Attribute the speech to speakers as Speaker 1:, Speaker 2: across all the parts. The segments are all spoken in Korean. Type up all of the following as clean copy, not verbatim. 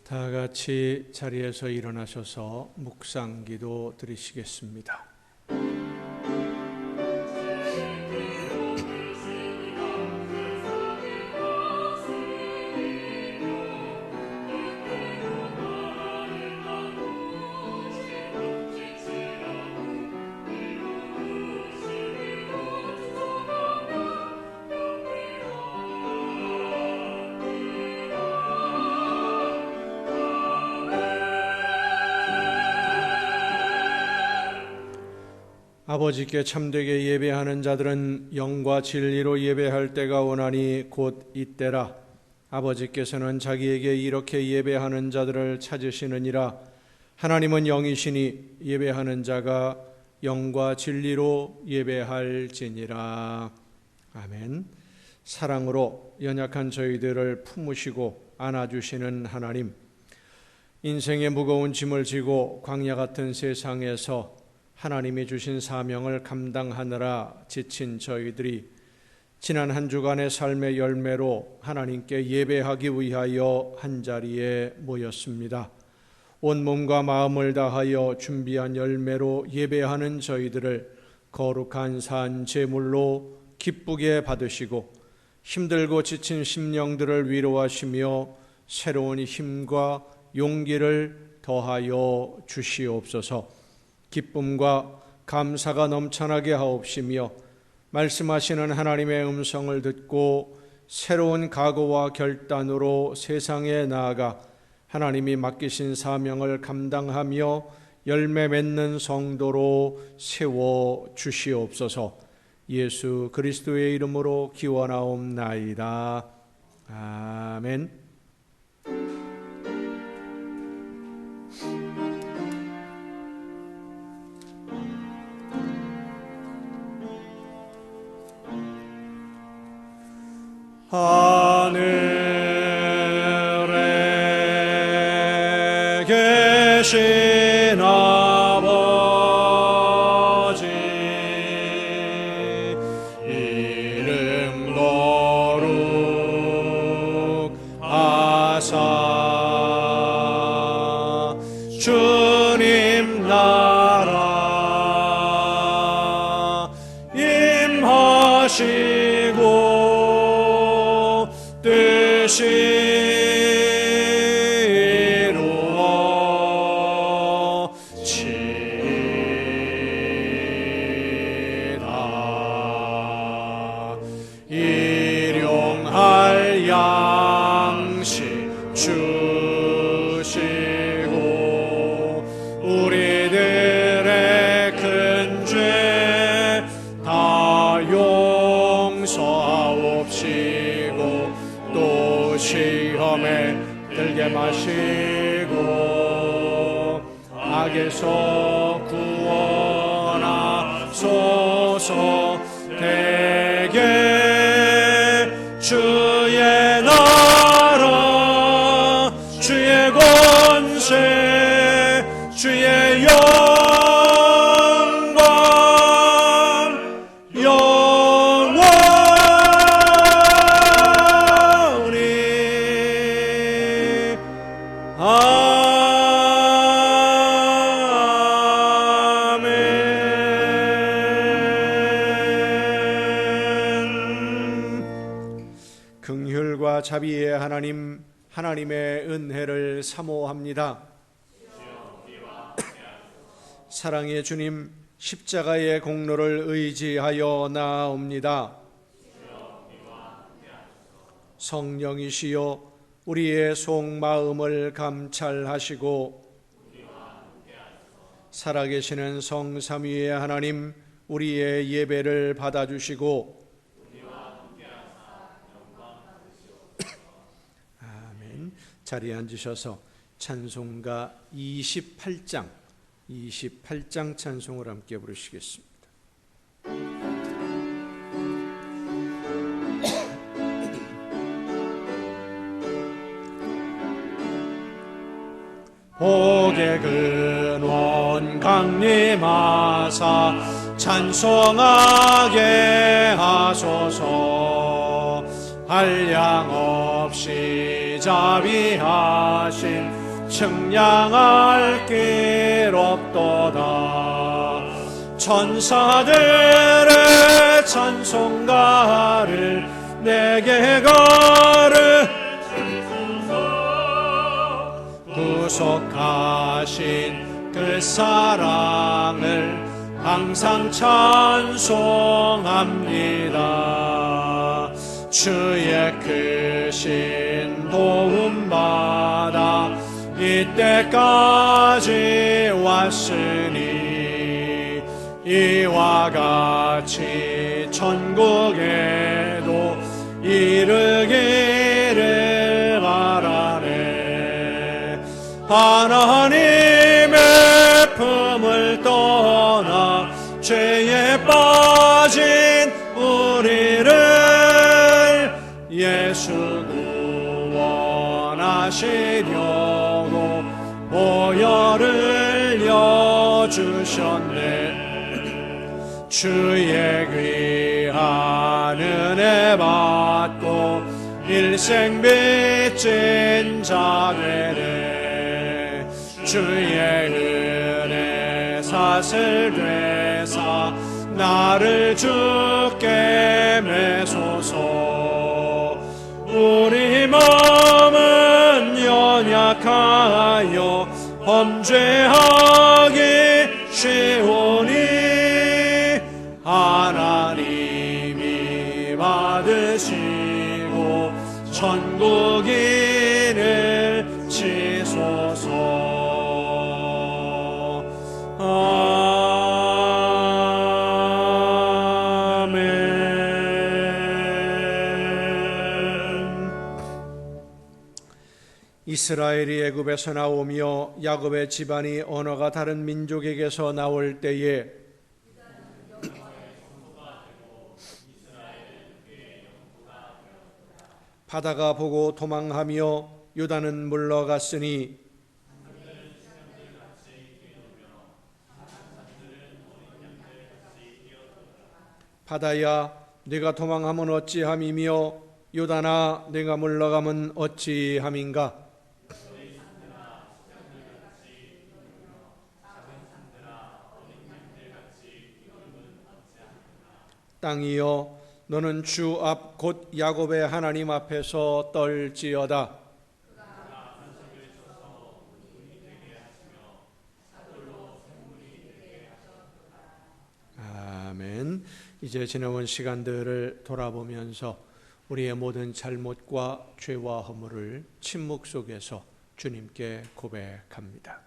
Speaker 1: 다 같이 자리에서 일어나셔서 묵상기도 드리시겠습니다. 아버지께 참되게 예배하는 자들은 영과 진리로 예배할 때가 오나니 곧 이때라. 아버지께서는 자기에게 이렇게 예배하는 자들을 찾으시느니라. 하나님은 영이시니 예배하는 자가 영과 진리로 예배할지니라. 아멘. 사랑으로 연약한 저희들을 품으시고 안아주시는 하나님, 인생의 무거운 짐을 지고 광야 같은 세상에서 하나님이 주신 사명을 감당하느라 지친 저희들이 지난 한 주간의 삶의 열매로 하나님께 예배하기 위하여 한자리에 모였습니다. 온 몸과 마음을 다하여 준비한 열매로 예배하는 저희들을 거룩한 산 제물로 기쁘게 받으시고 힘들고 지친 심령들을 위로하시며 새로운 힘과 용기를 더하여 주시옵소서. 기쁨과 감사가 넘쳐나게 하옵시며 말씀하시는 하나님의 음성을 듣고 새로운 각오와 결단으로 세상에 나아가 하나님이 맡기신 사명을 감당하며 열매 맺는 성도로 세워 주시옵소서. 예수 그리스도의 이름으로 기원하옵나이다. 아멘. 하늘에 계신 아버지, 이름 거룩하사 주님 나라 임하시고 뜻이 이루어지이다. 일용할 양식 주시고 우리들의 큰 죄 다 용서하옵시고 또 시험에 들게 마시고 악에서 구원하소서. 대개 주의 나라 주의 권세 주의 긍휼과 자비의 하나님, 하나님의 은혜를 사모합니다. 사랑의 주님, 십자가의 공로를 의지하여 나아옵니다. 성령이시여 우리의 속마음을 감찰하시고 살아계시는 성삼위의 하나님, 우리의 예배를 받아주시고 아멘. 자리에 앉으셔서 찬송가 28장 찬송을 함께 부르시겠습니다. 복의 근원 강림하사 찬송하게 하소서. 한량없이 자비하심 측량할 길 없도다. 천사들의 찬송가를 내게 걸으 구속하신 그 사랑을 항상 찬송합니다. 주의 크신 도움받아 이때까지 왔으니 이와 같이 천국에도 이르기를 바라네. 하나님의 품을 떠나 죄에 빠진 우리를 예수 구원하시려고 보혈을 여주셨네. 주의 귀한 은혜 받고 일생 빚진 자 되네. 주의 은혜 사슬 되사 나를 주께 매소서. 우리 마음은 연약하여 범죄하기 쉬우니 하나님이 받으시고 천국인을 치소서. 이스라엘이 애굽에서 나오며 야곱의 집안이 언어가 다른 민족에게서 나올 때에 바다가 보고 도망하며 요단은 물러갔으니 바다야 네가 도망하면 어찌함이며 요단아 네가 물러가면 어찌함인가. 땅이여 너는 주 앞 곧 야곱의 하나님 앞에서 떨지어다. 아멘. 이제 지나온 시간들을 돌아보면서 우리의 모든 잘못과 죄와 허물을 침묵 속에서 주님께 고백합니다.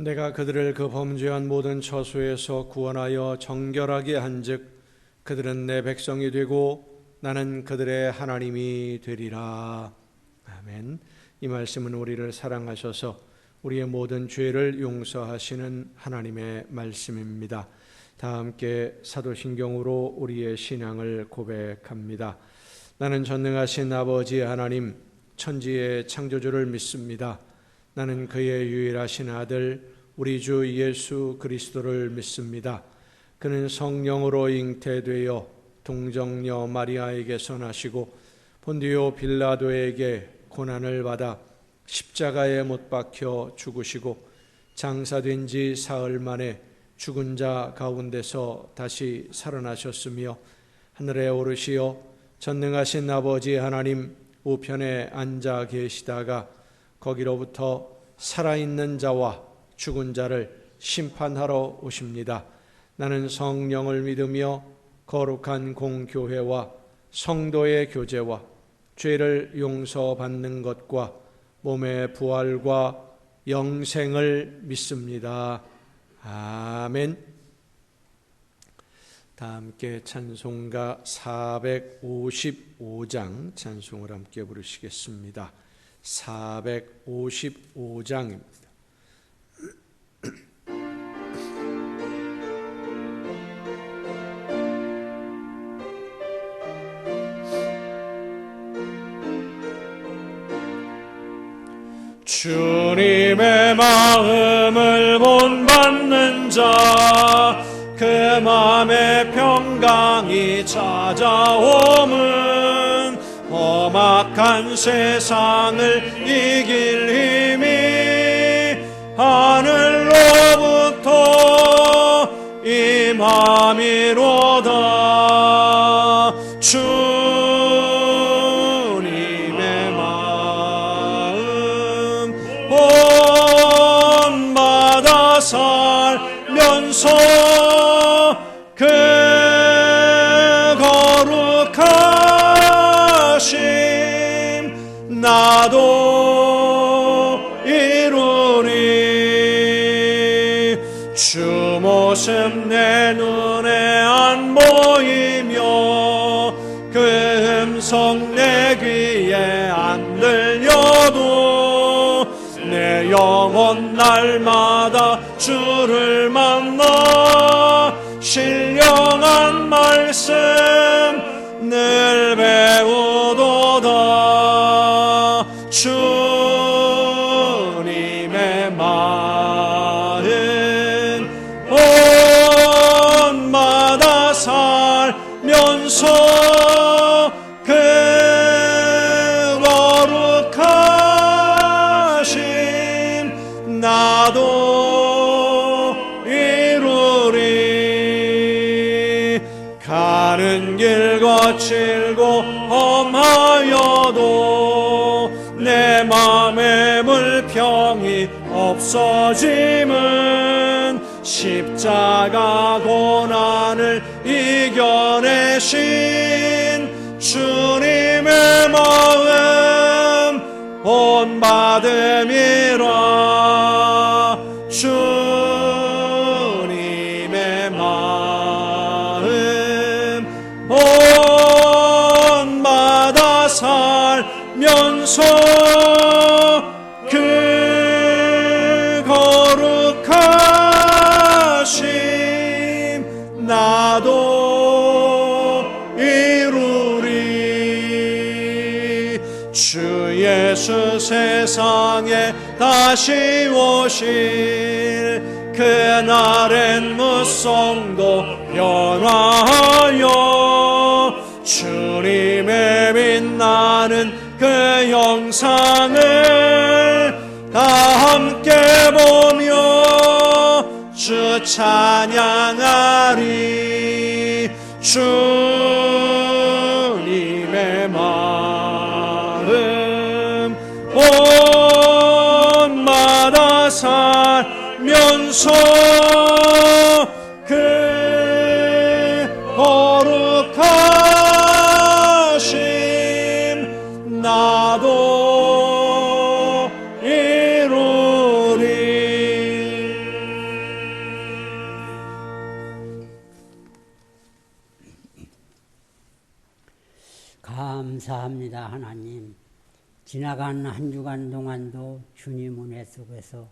Speaker 1: 내가 그들을 그 범죄한 모든 처소에서 구원하여 정결하게 한즉 그들은 내 백성이 되고 나는 그들의 하나님이 되리라. 아멘. 이 말씀은 우리를 사랑하셔서 우리의 모든 죄를 용서하시는 하나님의 말씀입니다. 다 함께 사도신경으로 우리의 신앙을 고백합니다. 나는 전능하신 아버지 하나님, 천지의 창조주를 믿습니다. 나는 그의 유일하신 아들 우리 주 예수 그리스도를 믿습니다. 그는 성령으로 잉태되어 동정녀 마리아에게서 나시고 본디오 빌라도에게 고난을 받아 십자가에 못 박혀 죽으시고 장사된 지 사흘 만에 죽은 자 가운데서 다시 살아나셨으며 하늘에 오르시어 전능하신 아버지 하나님 우편에 앉아 계시다가 거기로부터 살아있는 자와 죽은 자를 심판하러 오십니다. 나는 성령을 믿으며 거룩한 공교회와 성도의 교제와 죄를 용서받는 것과 몸의 부활과 영생을 믿습니다. 아멘. 다 함께 찬송가 455장 찬송을 함께 부르시겠습니다. 455장입니다. 주님의 마음을 본받는 자, 그 맘에 평강이 찾아옴은 험악한 세상을 이길 힘이 하늘로부터 임함이로다. 주님의 마음 본받아 살면서 그 거룩하심 나도 이루리. 주 모습 내 눈에 안 보이며 그 음성 내 귀에 안 들려도 내 영혼 날마다 주를 만나 신령한 말씀 늘 배우도다. 주님의 마음 본받아 살면서 그 거룩하심 나도 이루리. 가는 길 거칠고 험하여도 내 맘에 불평이 없어짐은 십자가 고난을 이겨내신 주님의 마음 본받음이라. 주님의 마음 본받아 살면서 그 거룩하심 나도 이루리. 주 예수 세상에 다시 오실 그날엔 무성도 변화하여 주님의 빛나는 그 영상을 다 함께 보며 주 찬양하리. 주님의 마음 본받아 살면서 그 거룩하심 나도 이루리.
Speaker 2: 감사합니다. 하나님, 지나간 한 주간 동안도 주님 은혜 속에서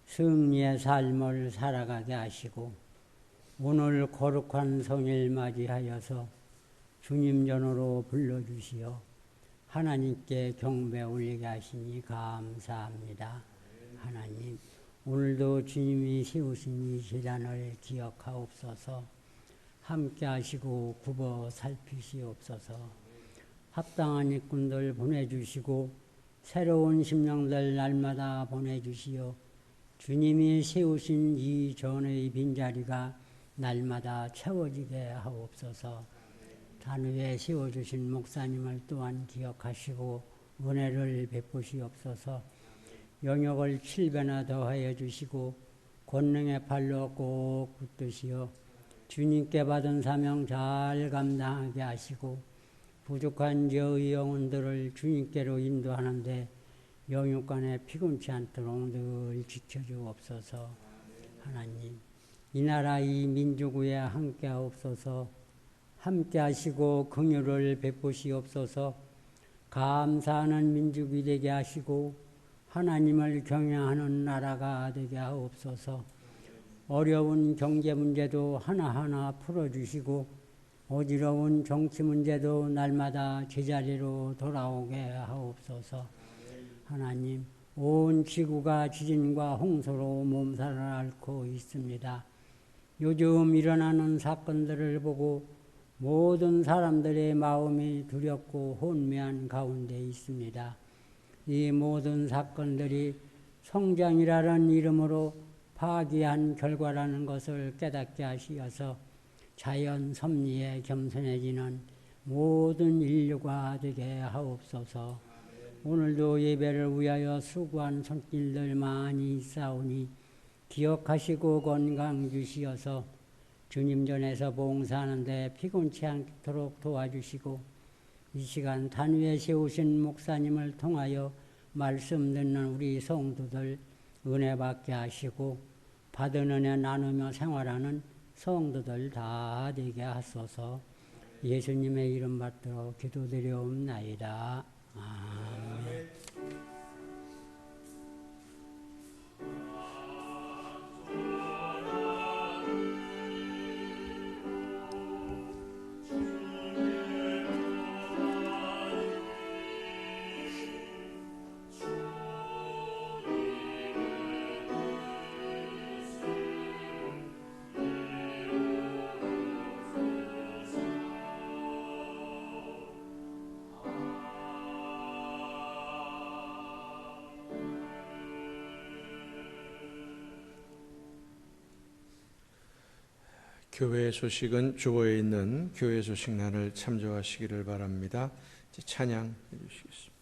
Speaker 2: 승리의 삶을 살아가게 하시고 오늘 거룩한 성일 맞이하여서 주님 전으로 불러주시어 하나님께 경배 올리게 하시니 감사합니다. 하나님, 오늘도 주님이 세우신 이 재단을 기억하옵소서. 함께 하시고 굽어 살피시옵소서. 합당한 일꾼들 보내주시고 새로운 심령들 날마다 보내주시어 주님이 세우신 이 전의 빈자리가 날마다 채워지게 하옵소서. 단위에 세워주신 목사님을 또한 기억하시고 은혜를 베푸시옵소서. 영역을 7배나 더하여 주시고 권능의 팔로 꼭 붙드시어 주님께 받은 사명 잘 감당하게 하시고 부족한 저의 영혼들을 주님께로 인도하는데 영육간에 피곤치 않도록 늘 지켜주옵소서. 하나님, 이 나라 이 민족 위에 함께하옵소서. 함께하시고 긍휼을 베푸시옵소서. 감사하는 민족이 되게 하시고 하나님을 경외하는 나라가 되게 하옵소서. 어려운 경제 문제도 하나하나 풀어주시고 어지러운 정치 문제도 날마다 제자리로 돌아오게 하옵소서. 하나님, 온 지구가 지진과 홍수로 몸살을 앓고 있습니다. 요즘 일어나는 사건들을 보고 모든 사람들의 마음이 두렵고 혼미한 가운데 있습니다. 이 모든 사건들이 성장이라는 이름으로 파괴한 결과라는 것을 깨닫게 하시어서 자연 섭리에 겸손해지는 모든 인류가 되게 하옵소서. 오늘도 예배를 위하여 수고한 손길들 많이 있사오니 기억하시고 건강 주시어서 주님 전에서 봉사하는데 피곤치 않도록 도와주시고 이 시간 단위에 세우신 목사님을 통하여 말씀 듣는 우리 성도들 은혜 받게 하시고 받은 은혜 나누며 생활하는 성도들 다 되게 하소서. 예수님의 이름 받들어 기도드려옵나이다. 아멘.
Speaker 1: 교회 소식은 주보에 있는 교회 소식란을 참조하시기를 바랍니다. 이제 찬양해 주시겠습니다.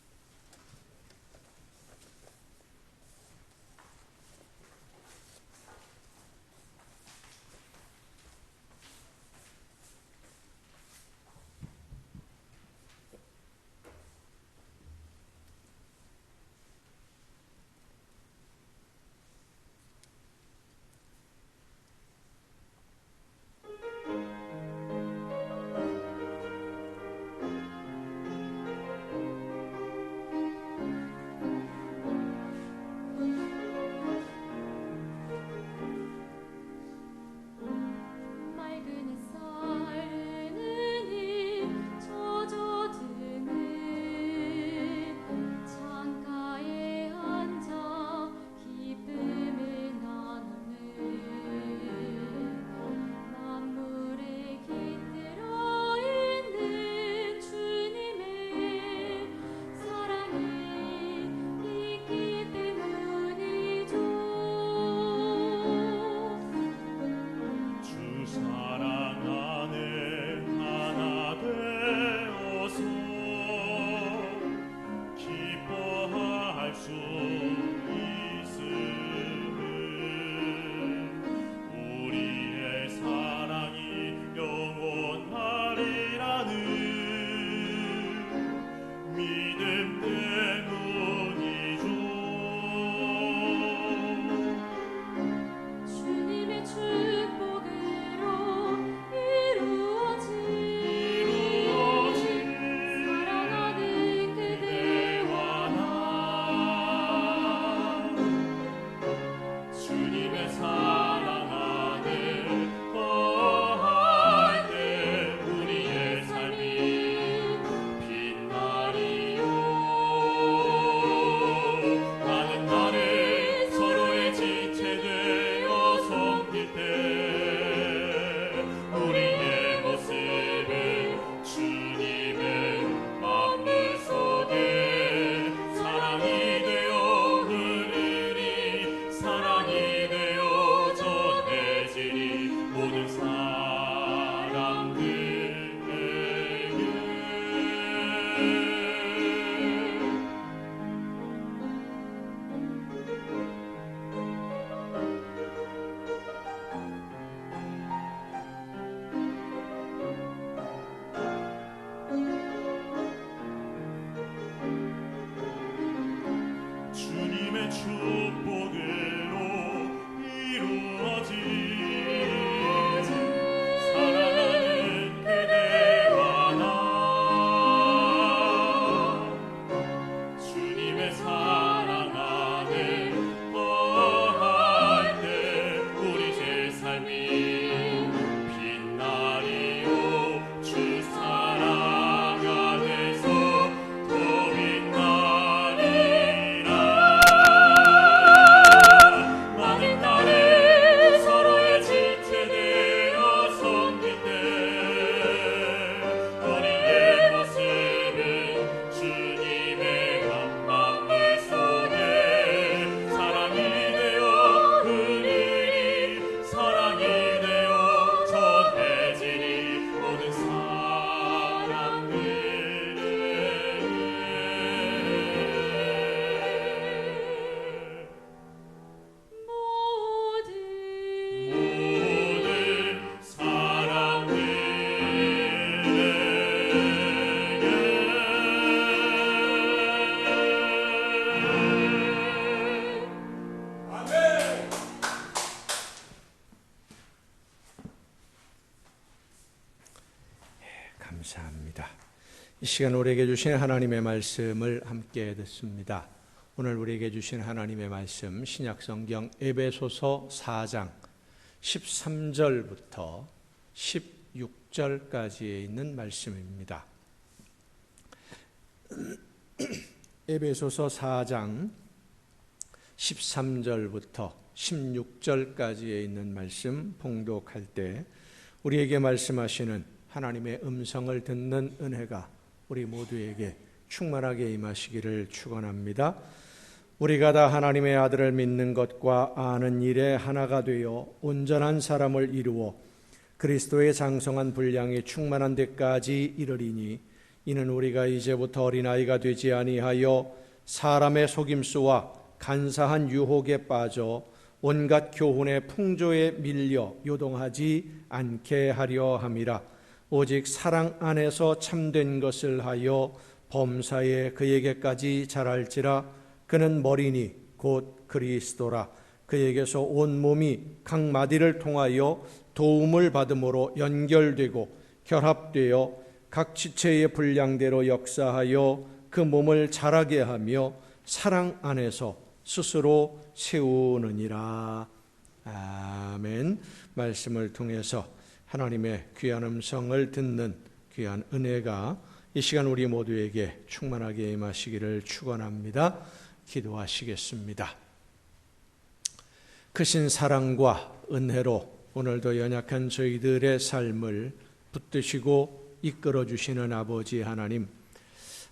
Speaker 1: 감사합니다. 이 시간 우리에게 주신 하나님의 말씀을 함께 듣습니다. 오늘 우리에게 주신 하나님의 말씀 신약성경 에베소서 4장 13절부터 16절까지에 있는 말씀입니다. 에베소서 4장 13절부터 16절까지에 있는 말씀 봉독할 때 우리에게 말씀하시는 하나님의 음성을 듣는 은혜가 우리 모두에게 충만하게 임하시기를 축원합니다. 우리가 다 하나님의 아들을 믿는 것과 아는 일에 하나가 되어 온전한 사람을 이루어 그리스도의 장성한 분량이 충만한 데까지 이르리니 이는 우리가 이제부터 어린아이가 되지 아니하여 사람의 속임수와 간사한 유혹에 빠져 온갖 교훈의 풍조에 밀려 요동하지 않게 하려 함이라. 오직 사랑 안에서 참된 것을 하여 범사에 그에게까지 자랄지라. 그는 머리니 곧 그리스도라. 그에게서 온 몸이 각 마디를 통하여 도움을 받음으로 연결되고 결합되어 각 지체의 분량대로 역사하여 그 몸을 자라게 하며 사랑 안에서 스스로 세우느니라. 아멘. 말씀을 통해서 하나님의 귀한 음성을 듣는 귀한 은혜가 이 시간 우리 모두에게 충만하게 임하시기를 축원합니다. 기도하시겠습니다. 크신 사랑과 은혜로 오늘도 연약한 저희들의 삶을 붙드시고 이끌어 주시는 아버지 하나님,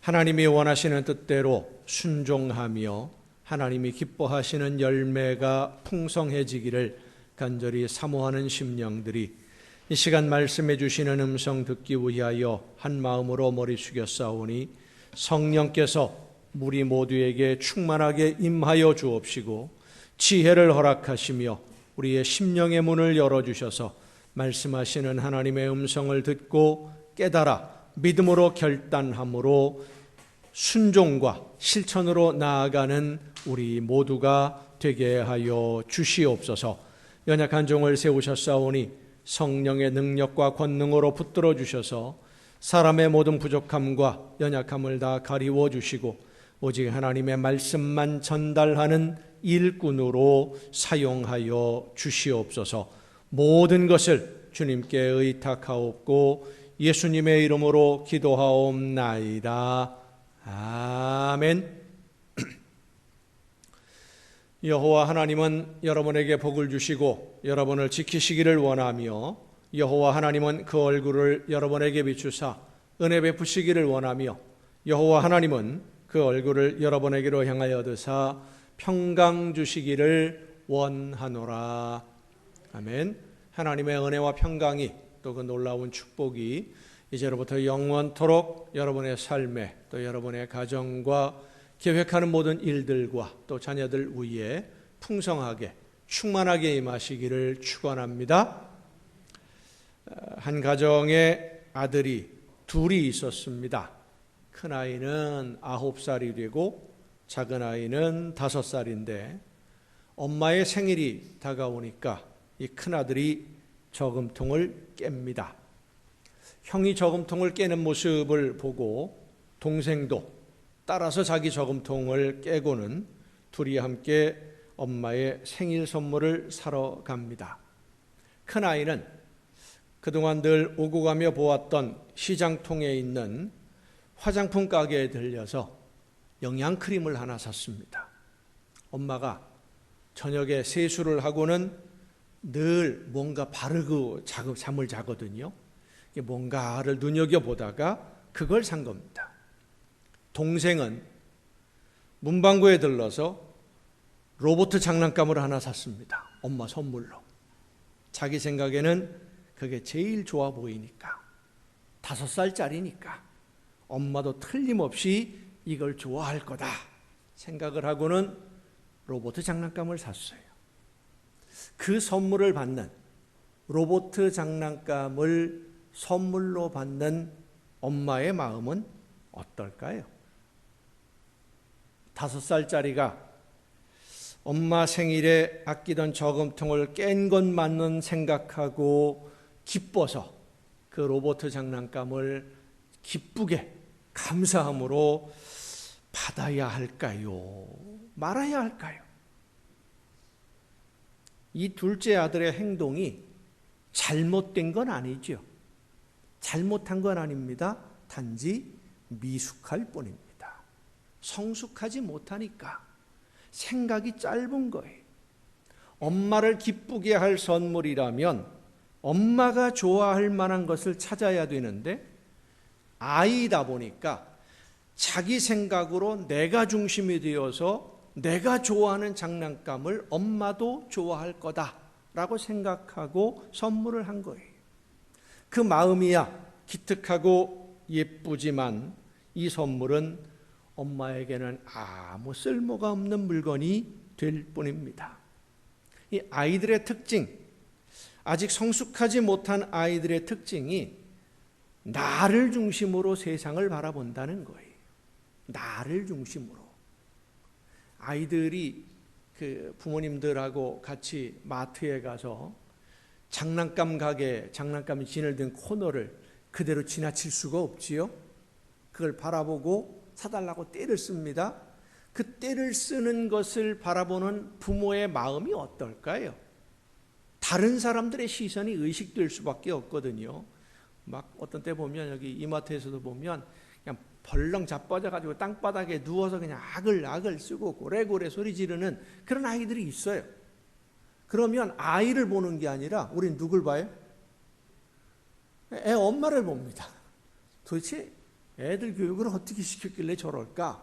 Speaker 1: 하나님이 원하시는 뜻대로 순종하며 하나님이 기뻐하시는 열매가 풍성해지기를 간절히 사모하는 심령들이 이 시간 말씀해 주시는 음성 듣기 위하여 한 마음으로 머리 숙여 싸우니 성령께서 우리 모두에게 충만하게 임하여 주옵시고 지혜를 허락하시며 우리의 심령의 문을 열어주셔서 말씀하시는 하나님의 음성을 듣고 깨달아 믿음으로 결단함으로 순종과 실천으로 나아가는 우리 모두가 되게 하여 주시옵소서. 연약한 종을 세우셨사오니 성령의 능력과 권능으로 붙들어 주셔서 사람의 모든 부족함과 연약함을 다 가리워 주시고 오직 하나님의 말씀만 전달하는 일꾼으로 사용하여 주시옵소서. 모든 것을 주님께 의탁하옵고 예수님의 이름으로 기도하옵나이다. 아멘. 여호와 하나님은 여러분에게 복을 주시고 여러분을 지키시기를 원하며 여호와 하나님은 그 얼굴을 여러분에게 비추사 은혜 베푸시기를 원하며 여호와 하나님은 그 얼굴을 여러분에게로 향하여 드사 평강 주시기를 원하노라. 아멘. 하나님의 은혜와 평강이 또 그 놀라운 축복이 이제로부터 영원토록 여러분의 삶에 또 여러분의 가정과 계획하는 모든 일들과 또 자녀들 위에 풍성하게 충만하게 임하시기를 축원합니다. 한 가정에 아들이 둘이 있었습니다. 큰아이는 9살이 되고 작은 아이는 5살인데 엄마의 생일이 다가오니까 이 큰아들이 저금통을 깹니다. 형이 저금통을 깨는 모습을 보고 동생도 따라서 자기 저금통을 깨고는 둘이 함께 엄마의 생일 선물을 사러 갑니다. 큰아이는 그동안 늘 오고 가며 보았던 시장통에 있는 화장품 가게에 들려서 영양크림을 하나 샀습니다. 엄마가 저녁에 세수를 하고는 늘 뭔가 바르고 잠을 자거든요. 뭔가를 눈여겨보다가 그걸 산 겁니다. 동생은 문방구에 들러서 로봇 장난감을 하나 샀습니다. 엄마 선물로. 자기 생각에는 그게 제일 좋아 보이니까, 5살짜리니까 엄마도 틀림없이 이걸 좋아할 거다 생각을 하고는 로봇 장난감을 샀어요. 그 선물을 받는, 로봇 장난감을 선물로 받는 엄마의 마음은 어떨까요? 5살짜리가 엄마 생일에 아끼던 저금통을 깬 것만은 생각하고 기뻐서 그 로봇 장난감을 기쁘게 감사함으로 받아야 할까요? 말아야 할까요? 이 둘째 아들의 행동이 잘못된 건 아니죠. 잘못한 건 아닙니다. 단지 미숙할 뿐입니다. 성숙하지 못하니까 생각이 짧은 거예요. 엄마를 기쁘게 할 선물이라면 엄마가 좋아할 만한 것을 찾아야 되는데 아이다 보니까 자기 생각으로 내가 중심이 되어서 내가 좋아하는 장난감을 엄마도 좋아할 거다라고 생각하고 선물을 한 거예요. 그 마음이야 기특하고 예쁘지만 이 선물은 엄마에게는 아무 쓸모가 없는 물건이 될 뿐입니다. 이 아이들의 특징, 아직 성숙하지 못한 아이들의 특징이 나를 중심으로 세상을 바라본다는 거예요. 나를 중심으로. 아이들이 그 부모님들하고 같이 마트에 가서 장난감 가게, 장난감이 진열된 코너를 그대로 지나칠 수가 없지요. 그걸 바라보고 사달라고 떼를 씁니다. 그 떼를 쓰는 것을 바라보는 부모의 마음이 어떨까요? 다른 사람들의 시선이 의식될 수밖에 없거든요. 막 어떤 때 보면 여기 이마트에서도 보면 그냥 벌렁 자빠져가지고 땅바닥에 누워서 그냥 아글아글 쓰고 고래고래 소리 지르는 그런 아이들이 있어요. 그러면 아이를 보는 게 아니라 우린 누굴 봐요? 애 엄마를 봅니다. 도대체 애들 교육을 어떻게 시켰길래 저럴까?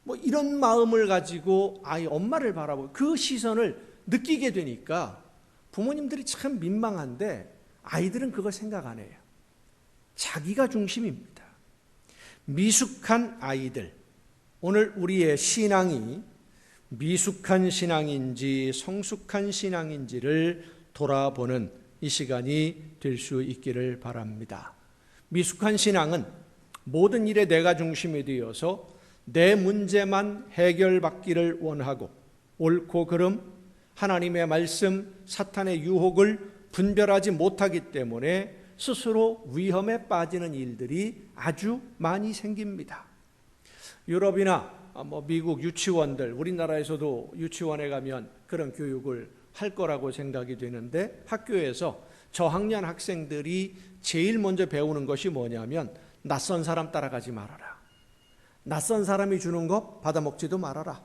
Speaker 1: 뭐 이런 마음을 가지고 아이 엄마를 바라보고 그 시선을 느끼게 되니까 부모님들이 참 민망한데 아이들은 그걸 생각 안 해요. 자기가 중심입니다. 미숙한 아이들, 오늘 우리의 신앙이 미숙한 신앙인지 성숙한 신앙인지를 돌아보는 이 시간이 될 수 있기를 바랍니다. 미숙한 신앙은 모든 일에 내가 중심이 되어서 내 문제만 해결받기를 원하고 옳고 그름, 하나님의 말씀, 사탄의 유혹을 분별하지 못하기 때문에 스스로 위험에 빠지는 일들이 아주 많이 생깁니다. 유럽이나 미국 유치원들, 우리나라에서도 유치원에 가면 그런 교육을 할 거라고 생각이 되는데 학교에서 저학년 학생들이 제일 먼저 배우는 것이 뭐냐면 낯선 사람 따라가지 말아라. 낯선 사람이 주는 것 받아먹지도 말아라.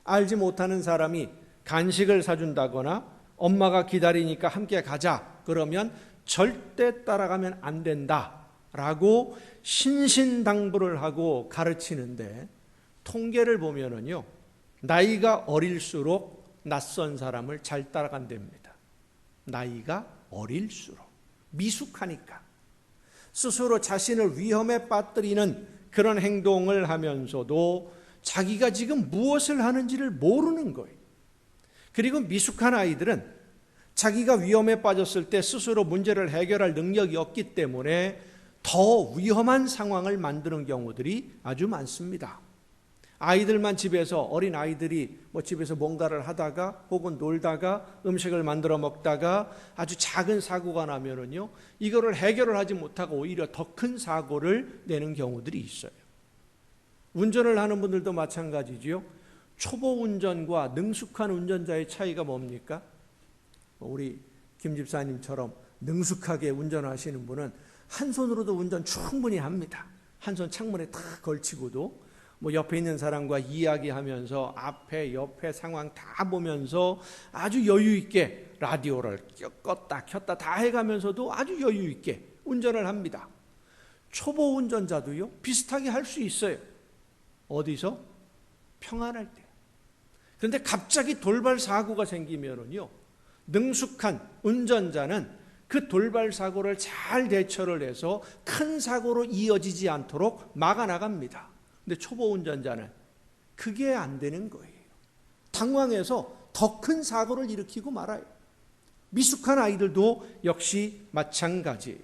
Speaker 1: 알지 못하는 사람이 간식을 사준다거나 엄마가 기다리니까 함께 가자 그러면 절대 따라가면 안 된다라고 신신당부를 하고 가르치는데 통계를 보면은요, 나이가 어릴수록 낯선 사람을 잘 따라간답니다. 나이가 어릴수록 미숙하니까 스스로 자신을 위험에 빠뜨리는 그런 행동을 하면서도 자기가 지금 무엇을 하는지를 모르는 거예요. 그리고 미숙한 아이들은 자기가 위험에 빠졌을 때 스스로 문제를 해결할 능력이 없기 때문에 더 위험한 상황을 만드는 경우들이 아주 많습니다. 아이들만 집에서, 어린 아이들이 집에서 뭔가를 하다가 혹은 놀다가 음식을 만들어 먹다가 아주 작은 사고가 나면은요, 이거를 해결을 하지 못하고 오히려 더 큰 사고를 내는 경우들이 있어요. 운전을 하는 분들도 마찬가지지요. 초보 운전과 능숙한 운전자의 차이가 뭡니까? 우리 김 집사님처럼 능숙하게 운전하시는 분은 한 손으로도 운전 충분히 합니다. 한 손 창문에 탁 걸치고도 옆에 있는 사람과 이야기하면서 앞에 옆에 상황 다 보면서 아주 여유 있게 라디오를 껐다 켰다 다 해가면서도 아주 여유 있게 운전을 합니다. 초보 운전자도요, 비슷하게 할 수 있어요. 어디서? 평안할 때. 그런데 갑자기 돌발 사고가 생기면은요, 능숙한 운전자는 그 돌발 사고를 잘 대처를 해서 큰 사고로 이어지지 않도록 막아 나갑니다. 근데 초보 운전자는 그게 안 되는 거예요. 당황해서 더 큰 사고를 일으키고 말아요. 미숙한 아이들도 역시 마찬가지.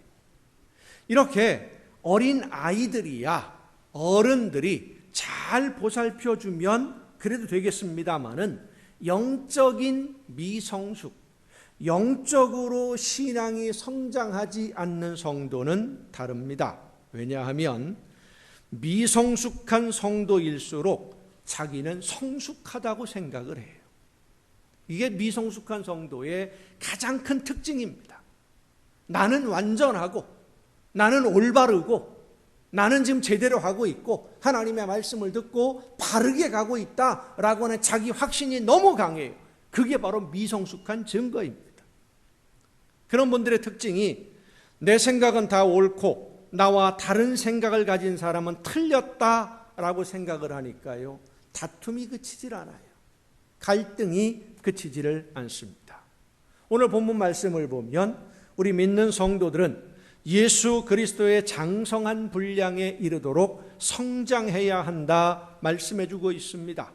Speaker 1: 이렇게 어린 아이들이야 어른들이 잘 보살펴주면 그래도 되겠습니다마는 영적인 미성숙, 영적으로 신앙이 성장하지 않는 성도는 다릅니다. 왜냐하면 미성숙한 성도일수록 자기는 성숙하다고 생각을 해요. 이게 미성숙한 성도의 가장 큰 특징입니다. 나는 완전하고, 나는 올바르고, 나는 지금 제대로 하고 있고, 하나님의 말씀을 듣고 바르게 가고 있다라고 하는 자기 확신이 너무 강해요. 그게 바로 미성숙한 증거입니다. 그런 분들의 특징이 내 생각은 다 옳고 나와 다른 생각을 가진 사람은 틀렸다라고 생각을 하니까요, 다툼이 그치질 않아요. 갈등이 그치지를 않습니다. 오늘 본문 말씀을 보면 우리 믿는 성도들은 예수 그리스도의 장성한 분량에 이르도록 성장해야 한다 말씀해 주고 있습니다.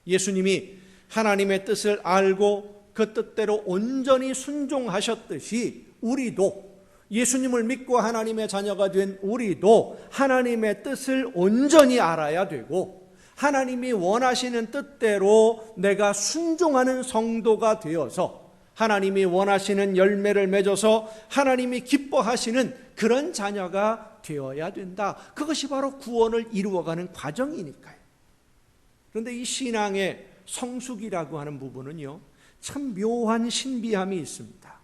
Speaker 1: 예수님이 하나님의 뜻을 알고 그 뜻대로 온전히 순종하셨듯이 우리도, 예수님을 믿고 하나님의 자녀가 된 우리도 하나님의 뜻을 온전히 알아야 되고, 하나님이 원하시는 뜻대로 내가 순종하는 성도가 되어서 하나님이 원하시는 열매를 맺어서 하나님이 기뻐하시는 그런 자녀가 되어야 된다. 그것이 바로 구원을 이루어가는 과정이니까요. 그런데 이 신앙의 성숙이라고 하는 부분은요, 참 묘한 신비함이 있습니다.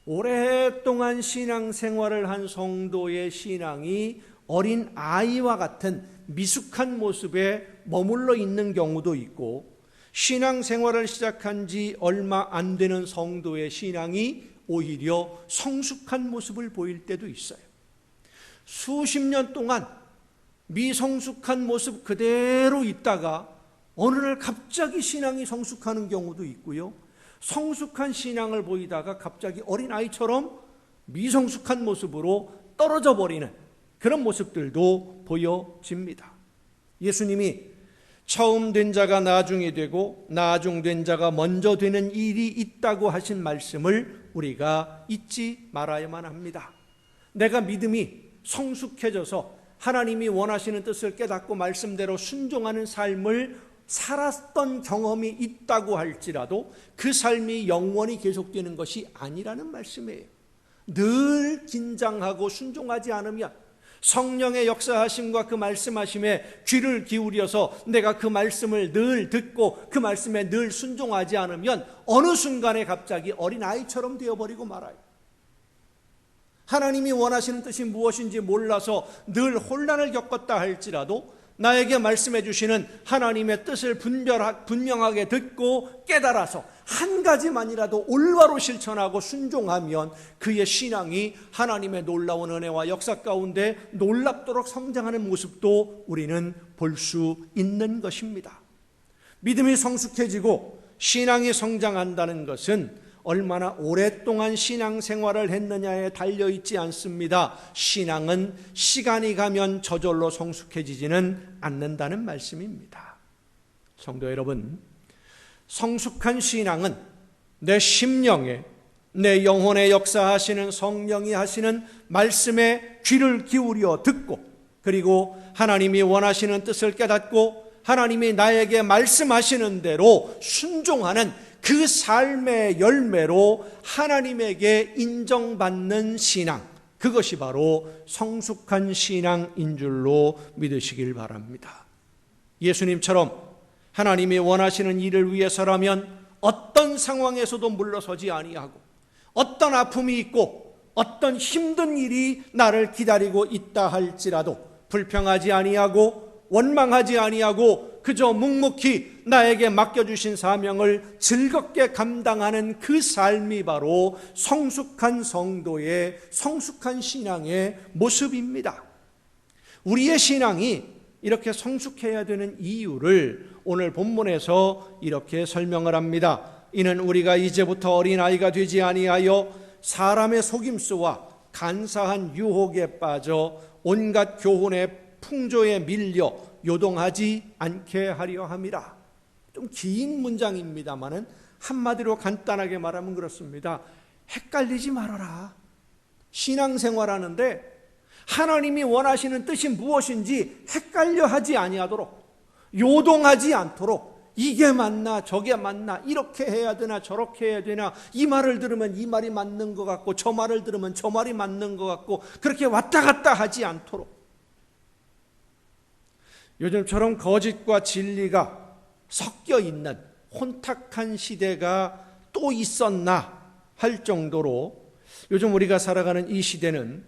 Speaker 1: 오랫동안 신앙생활을 한 성도의 신앙이 어린 아이와 같은 미숙한 모습에 머물러 있는 경우도 있고, 신앙생활을 시작한 지 얼마 안 되는 성도의 신앙이 오히려 성숙한 모습을 보일 때도 있어요. 수십 년 동안 미성숙한 모습 그대로 있다가 어느 날 갑자기 신앙이 성숙하는 경우도 있고요, 성숙한 신앙을 보이다가 갑자기 어린아이처럼 미성숙한 모습으로 떨어져 버리는 그런 모습들도 보여집니다. 예수님이 처음 된 자가 나중이 되고 나중 된 자가 먼저 되는 일이 있다고 하신 말씀을 우리가 잊지 말아야만 합니다. 내가 믿음이 성숙해져서 하나님이 원하시는 뜻을 깨닫고 말씀대로 순종하는 삶을 살았던 경험이 있다고 할지라도 그 삶이 영원히 계속되는 것이 아니라는 말씀이에요. 늘 긴장하고 순종하지 않으면, 성령의 역사하심과 그 말씀하심에 귀를 기울여서 내가 그 말씀을 늘 듣고 그 말씀에 늘 순종하지 않으면 어느 순간에 갑자기 어린아이처럼 되어버리고 말아요. 하나님이 원하시는 뜻이 무엇인지 몰라서 늘 혼란을 겪었다 할지라도 나에게 말씀해 주시는 하나님의 뜻을 분명하게 듣고 깨달아서 한 가지만이라도 올바로 실천하고 순종하면 그의 신앙이 하나님의 놀라운 은혜와 역사 가운데 놀랍도록 성장하는 모습도 우리는 볼 수 있는 것입니다. 믿음이 성숙해지고 신앙이 성장한다는 것은 얼마나 오랫동안 신앙생활을 했느냐에 달려있지 않습니다. 신앙은 시간이 가면 저절로 성숙해지지는 않는다는 말씀입니다. 성도 여러분, 성숙한 신앙은 내 심령에, 내 영혼에 역사하시는 성령이 하시는 말씀에 귀를 기울여 듣고, 그리고 하나님이 원하시는 뜻을 깨닫고 하나님이 나에게 말씀하시는 대로 순종하는 그 삶의 열매로 하나님에게 인정받는 신앙, 그것이 바로 성숙한 신앙인 줄로 믿으시길 바랍니다. 예수님처럼 하나님이 원하시는 일을 위해서라면 어떤 상황에서도 물러서지 아니하고, 어떤 아픔이 있고 어떤 힘든 일이 나를 기다리고 있다 할지라도 불평하지 아니하고 원망하지 아니하고 그저 묵묵히 나에게 맡겨주신 사명을 즐겁게 감당하는 그 삶이 바로 성숙한 성도의, 성숙한 신앙의 모습입니다. 우리의 신앙이 이렇게 성숙해야 되는 이유를 오늘 본문에서 이렇게 설명을 합니다. 이는 우리가 이제부터 어린아이가 되지 아니하여 사람의 속임수와 간사한 유혹에 빠져 온갖 교훈의 풍조에 밀려 요동하지 않게 하려 함이라. 좀 긴 문장입니다만은 한마디로 간단하게 말하면 그렇습니다. 헷갈리지 말아라. 신앙생활하는데 하나님이 원하시는 뜻이 무엇인지 헷갈려 하지 아니하도록, 요동하지 않도록, 이게 맞나 저게 맞나, 이렇게 해야 되나 저렇게 해야 되나, 이 말을 들으면 이 말이 맞는 것 같고 저 말을 들으면 저 말이 맞는 것 같고, 그렇게 왔다 갔다 하지 않도록. 요즘처럼 거짓과 진리가 섞여 있는 혼탁한 시대가 또 있었나 할 정도로 요즘 우리가 살아가는 이 시대는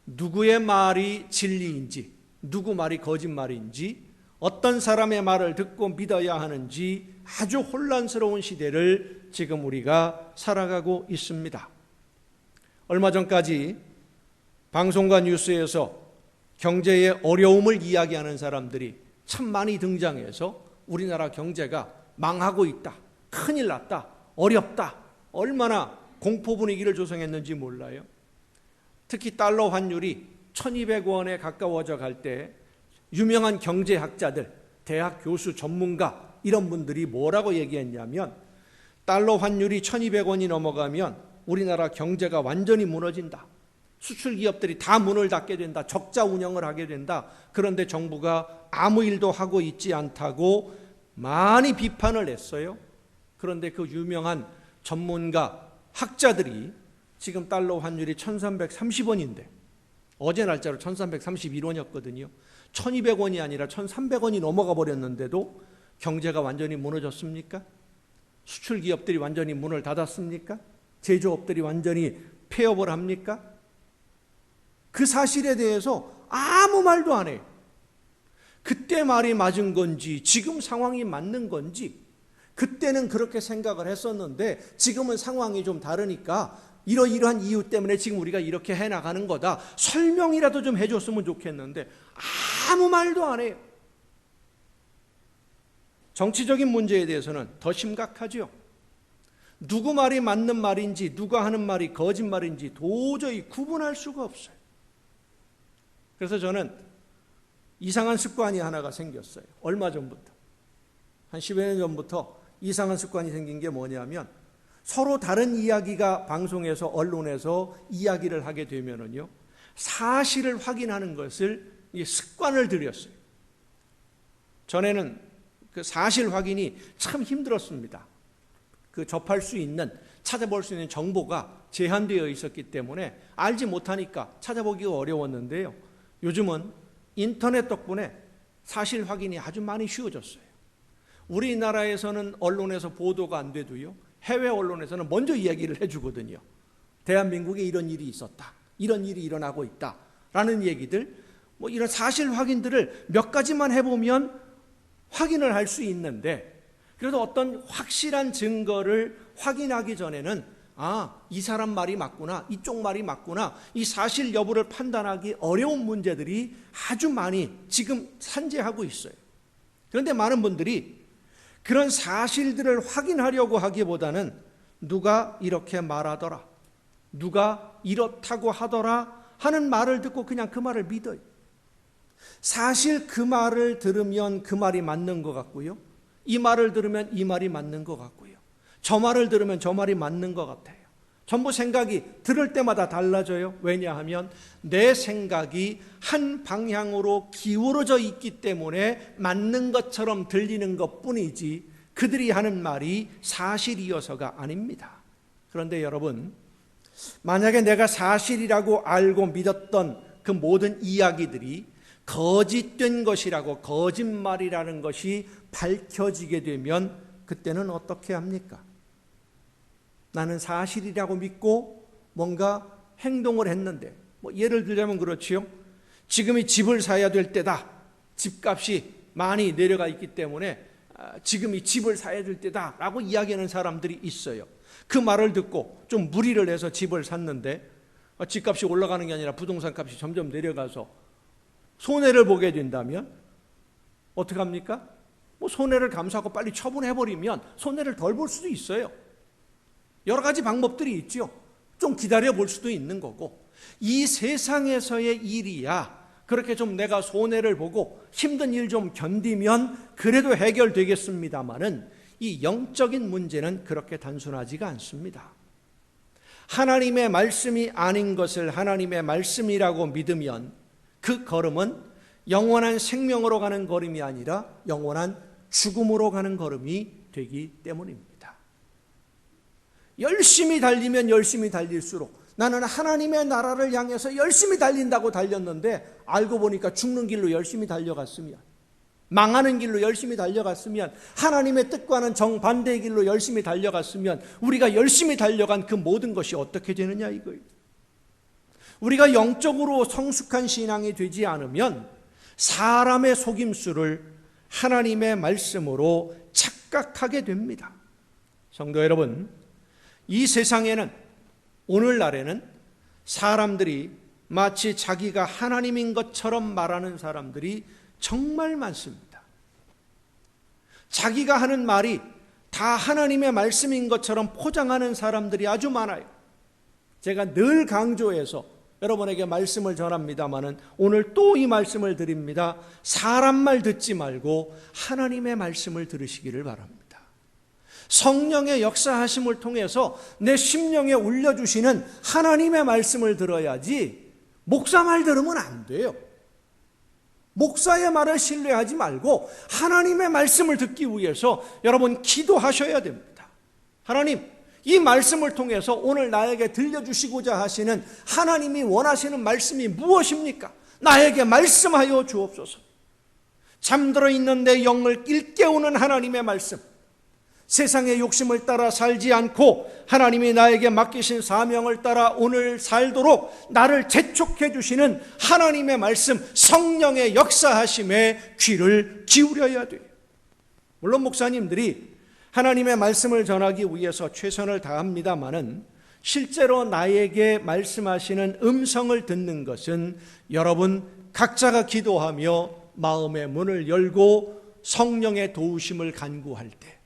Speaker 1: 누구의 말이 진리인지, 누구 말이 거짓말인지, 어떤 사람의 말을 듣고 믿어야 하는지 아주 혼란스러운 시대를 지금 우리가 살아가고 있습니다. 얼마 전까지 방송과 뉴스에서 경제의 어려움을 이야기하는 사람들이 참 많이 등장해서 우리나라 경제가 망하고 있다, 큰일 났다, 어렵다, 얼마나 공포 분위기를 조성했는지 몰라요. 특히 달러 환율이 1200원에 가까워져 갈 때 유명한 경제학자들, 대학 교수, 전문가 이런 분들이 뭐라고 얘기했냐면 달러 환율이 1200원이 넘어가면 우리나라 경제가 완전히 무너진다. 수출 기업들이 다 문을 닫게 된다. 적자 운영을 하게 된다. 그런데 정부가 아무 일도 하고 있지 않다고 많이 비판을 했어요. 그런데 그 유명한 전문가, 학자들이 지금 달러 환율이 1330원인데 어제 날짜로 1331원이었거든요. 1200원이 아니라 1300원이 넘어가 버렸는데도 경제가 완전히 무너졌습니까? 수출 기업들이 완전히 문을 닫았습니까? 제조업들이 완전히 폐업을 합니까? 그 사실에 대해서 아무 말도 안 해요. 그때 말이 맞은 건지, 지금 상황이 맞는 건지, 그때는 그렇게 생각을 했었는데 지금은 상황이 좀 다르니까 이러이러한 이유 때문에 지금 우리가 이렇게 해나가는 거다. 설명이라도 좀 해줬으면 좋겠는데 아무 말도 안 해요. 정치적인 문제에 대해서는 더 심각하죠. 누구 말이 맞는 말인지, 누가 하는 말이 거짓말인지 도저히 구분할 수가 없어요. 그래서 저는 이상한 습관이 하나가 생겼어요. 얼마 전부터. 한 10여 년 전부터 이상한 습관이 생긴 게 뭐냐면 서로 다른 이야기가 방송에서, 언론에서 이야기를 하게 되면은요, 사실을 확인하는 것을 습관을 들였어요. 전에는 그 사실 확인이 참 힘들었습니다. 그 접할 수 있는, 찾아볼 수 있는 정보가 제한되어 있었기 때문에 알지 못하니까 찾아보기가 어려웠는데요. 요즘은 인터넷 덕분에 사실 확인이 아주 많이 쉬워졌어요. 우리나라에서는 언론에서 보도가 안 돼도요, 해외 언론에서는 먼저 이야기를 해주거든요. 대한민국에 이런 일이 있었다, 이런 일이 일어나고 있다 라는 얘기들, 뭐 이런 사실 확인들을 몇 가지만 해보면 확인을 할 수 있는데, 그래도 어떤 확실한 증거를 확인하기 전에는 이 사람 말이 맞구나, 이쪽 말이 맞구나, 이 사실 여부를 판단하기 어려운 문제들이 아주 많이 지금 산재하고 있어요. 그런데 많은 분들이 그런 사실들을 확인하려고 하기보다는 누가 이렇게 말하더라, 누가 이렇다고 하더라 하는 말을 듣고 그냥 그 말을 믿어요. 사실 그 말을 들으면 그 말이 맞는 것 같고요, 이 말을 들으면 이 말이 맞는 것 같고요, 저 말을 들으면 저 말이 맞는 것 같아요. 전부 생각이 들을 때마다 달라져요. 왜냐하면 내 생각이 한 방향으로 기울어져 있기 때문에 맞는 것처럼 들리는 것뿐이지 그들이 하는 말이 사실이어서가 아닙니다. 그런데 여러분, 만약에 내가 사실이라고 알고 믿었던 그 모든 이야기들이 거짓된 것이라고, 거짓말이라는 것이 밝혀지게 되면 그때는 어떻게 합니까? 나는 사실이라고 믿고 뭔가 행동을 했는데, 예를 들자면 그렇지요. 지금이 집을 사야 될 때다. 집값이 많이 내려가 있기 때문에 지금이 집을 사야 될 때다라고 이야기하는 사람들이 있어요. 그 말을 듣고 좀 무리를 해서 집을 샀는데 집값이 올라가는 게 아니라 부동산 값이 점점 내려가서 손해를 보게 된다면 어떻게 합니까? 손해를 감수하고 빨리 처분해버리면 손해를 덜 볼 수도 있어요. 여러 가지 방법들이 있죠. 좀 기다려 볼 수도 있는 거고, 이 세상에서의 일이야 그렇게 좀 내가 손해를 보고 힘든 일 좀 견디면 그래도 해결되겠습니다마는 이 영적인 문제는 그렇게 단순하지가 않습니다. 하나님의 말씀이 아닌 것을 하나님의 말씀이라고 믿으면 그 걸음은 영원한 생명으로 가는 걸음이 아니라 영원한 죽음으로 가는 걸음이 되기 때문입니다. 열심히 달리면 열심히 달릴수록, 나는 하나님의 나라를 향해서 열심히 달린다고 달렸는데 알고 보니까 죽는 길로 열심히 달려갔으면, 망하는 길로 열심히 달려갔으면, 하나님의 뜻과는 정반대의 길로 열심히 달려갔으면 우리가 열심히 달려간 그 모든 것이 어떻게 되느냐 이거예요. 우리가 영적으로 성숙한 신앙이 되지 않으면 사람의 속임수를 하나님의 말씀으로 착각하게 됩니다. 성도 여러분, 이 세상에는, 오늘날에는 사람들이 마치 자기가 하나님인 것처럼 말하는 사람들이 정말 많습니다. 자기가 하는 말이 다 하나님의 말씀인 것처럼 포장하는 사람들이 아주 많아요. 제가 늘 강조해서 여러분에게 말씀을 전합니다마는 오늘 또 이 말씀을 드립니다. 사람 말 듣지 말고 하나님의 말씀을 들으시기를 바랍니다. 성령의 역사하심을 통해서 내 심령에 울려주시는 하나님의 말씀을 들어야지 목사 말 들으면 안 돼요. 목사의 말을 신뢰하지 말고 하나님의 말씀을 듣기 위해서 여러분 기도하셔야 됩니다. 하나님, 이 말씀을 통해서 오늘 나에게 들려주시고자 하시는 하나님이 원하시는 말씀이 무엇입니까? 나에게 말씀하여 주옵소서. 잠들어 있는 내 영을 일깨우는 하나님의 말씀, 세상의 욕심을 따라 살지 않고 하나님이 나에게 맡기신 사명을 따라 오늘 살도록 나를 재촉해 주시는 하나님의 말씀, 성령의 역사하심에 귀를 기울여야 돼요. 물론 목사님들이 하나님의 말씀을 전하기 위해서 최선을 다합니다마는 실제로 나에게 말씀하시는 음성을 듣는 것은 여러분 각자가 기도하며 마음의 문을 열고 성령의 도우심을 간구할 때,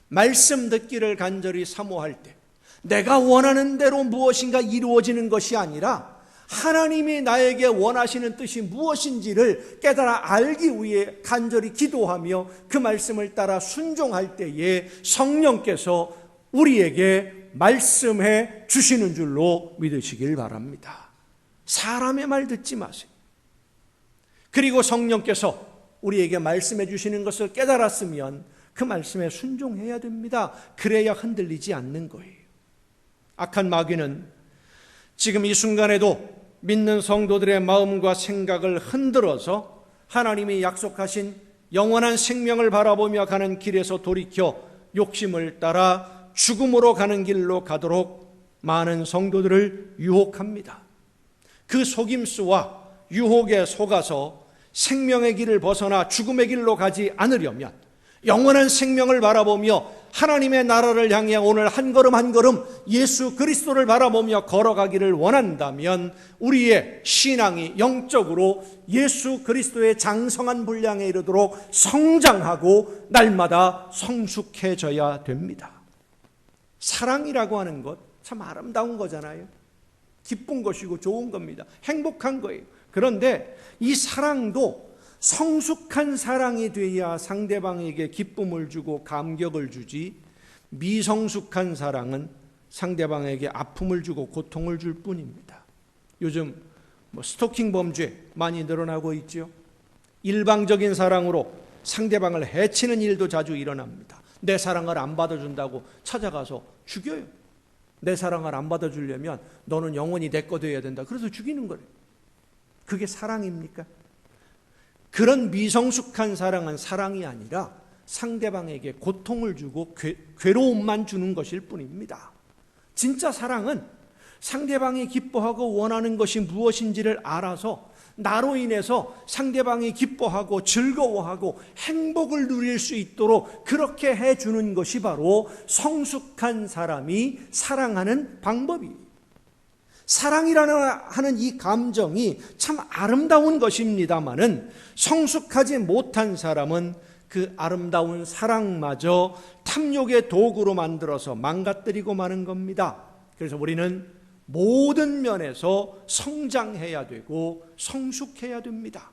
Speaker 1: 말씀 듣기를 간절히 사모할 때, 내가 원하는 대로 무엇인가 이루어지는 것이 아니라 하나님이 나에게 원하시는 뜻이 무엇인지를 깨달아 알기 위해 간절히 기도하며 그 말씀을 따라 순종할 때에 성령께서 우리에게 말씀해 주시는 줄로 믿으시길 바랍니다. 사람의 말 듣지 마세요. 그리고 성령께서 우리에게 말씀해 주시는 것을 깨달았으면 그 말씀에 순종해야 됩니다. 그래야 흔들리지 않는 거예요. 악한 마귀는 지금 이 순간에도 믿는 성도들의 마음과 생각을 흔들어서 하나님이 약속하신 영원한 생명을 바라보며 가는 길에서 돌이켜 욕심을 따라 죽음으로 가는 길로 가도록 많은 성도들을 유혹합니다. 그 속임수와 유혹에 속아서 생명의 길을 벗어나 죽음의 길로 가지 않으려면, 영원한 생명을 바라보며 하나님의 나라를 향해 오늘 한 걸음 한 걸음 예수 그리스도를 바라보며 걸어가기를 원한다면 우리의 신앙이 영적으로 예수 그리스도의 장성한 분량에 이르도록 성장하고 날마다 성숙해져야 됩니다. 사랑이라고 하는 것 참 아름다운 거잖아요. 기쁜 것이고 좋은 겁니다. 행복한 거예요. 그런데 이 사랑도 성숙한 사랑이 돼야 상대방에게 기쁨을 주고 감격을 주지, 미성숙한 사랑은 상대방에게 아픔을 주고 고통을 줄 뿐입니다. 요즘 스토킹 범죄 많이 늘어나고 있죠. 일방적인 사랑으로 상대방을 해치는 일도 자주 일어납니다. 내 사랑을 안 받아준다고 찾아가서 죽여요. 내 사랑을 안 받아주려면 너는 영원히 내 거 되어야 된다. 그래서 죽이는 거예요. 그게 사랑입니까? 그런 미성숙한 사랑은 사랑이 아니라 상대방에게 고통을 주고 괴로움만 주는 것일 뿐입니다. 진짜 사랑은 상대방이 기뻐하고 원하는 것이 무엇인지를 알아서 나로 인해서 상대방이 기뻐하고 즐거워하고 행복을 누릴 수 있도록 그렇게 해주는 것이 바로 성숙한 사람이 사랑하는 방법이에요. 사랑이라는 하는 이 감정이 참 아름다운 것입니다마는 성숙하지 못한 사람은 그 아름다운 사랑마저 탐욕의 도구로 만들어서 망가뜨리고 마는 겁니다. 그래서 우리는 모든 면에서 성장해야 되고 성숙해야 됩니다.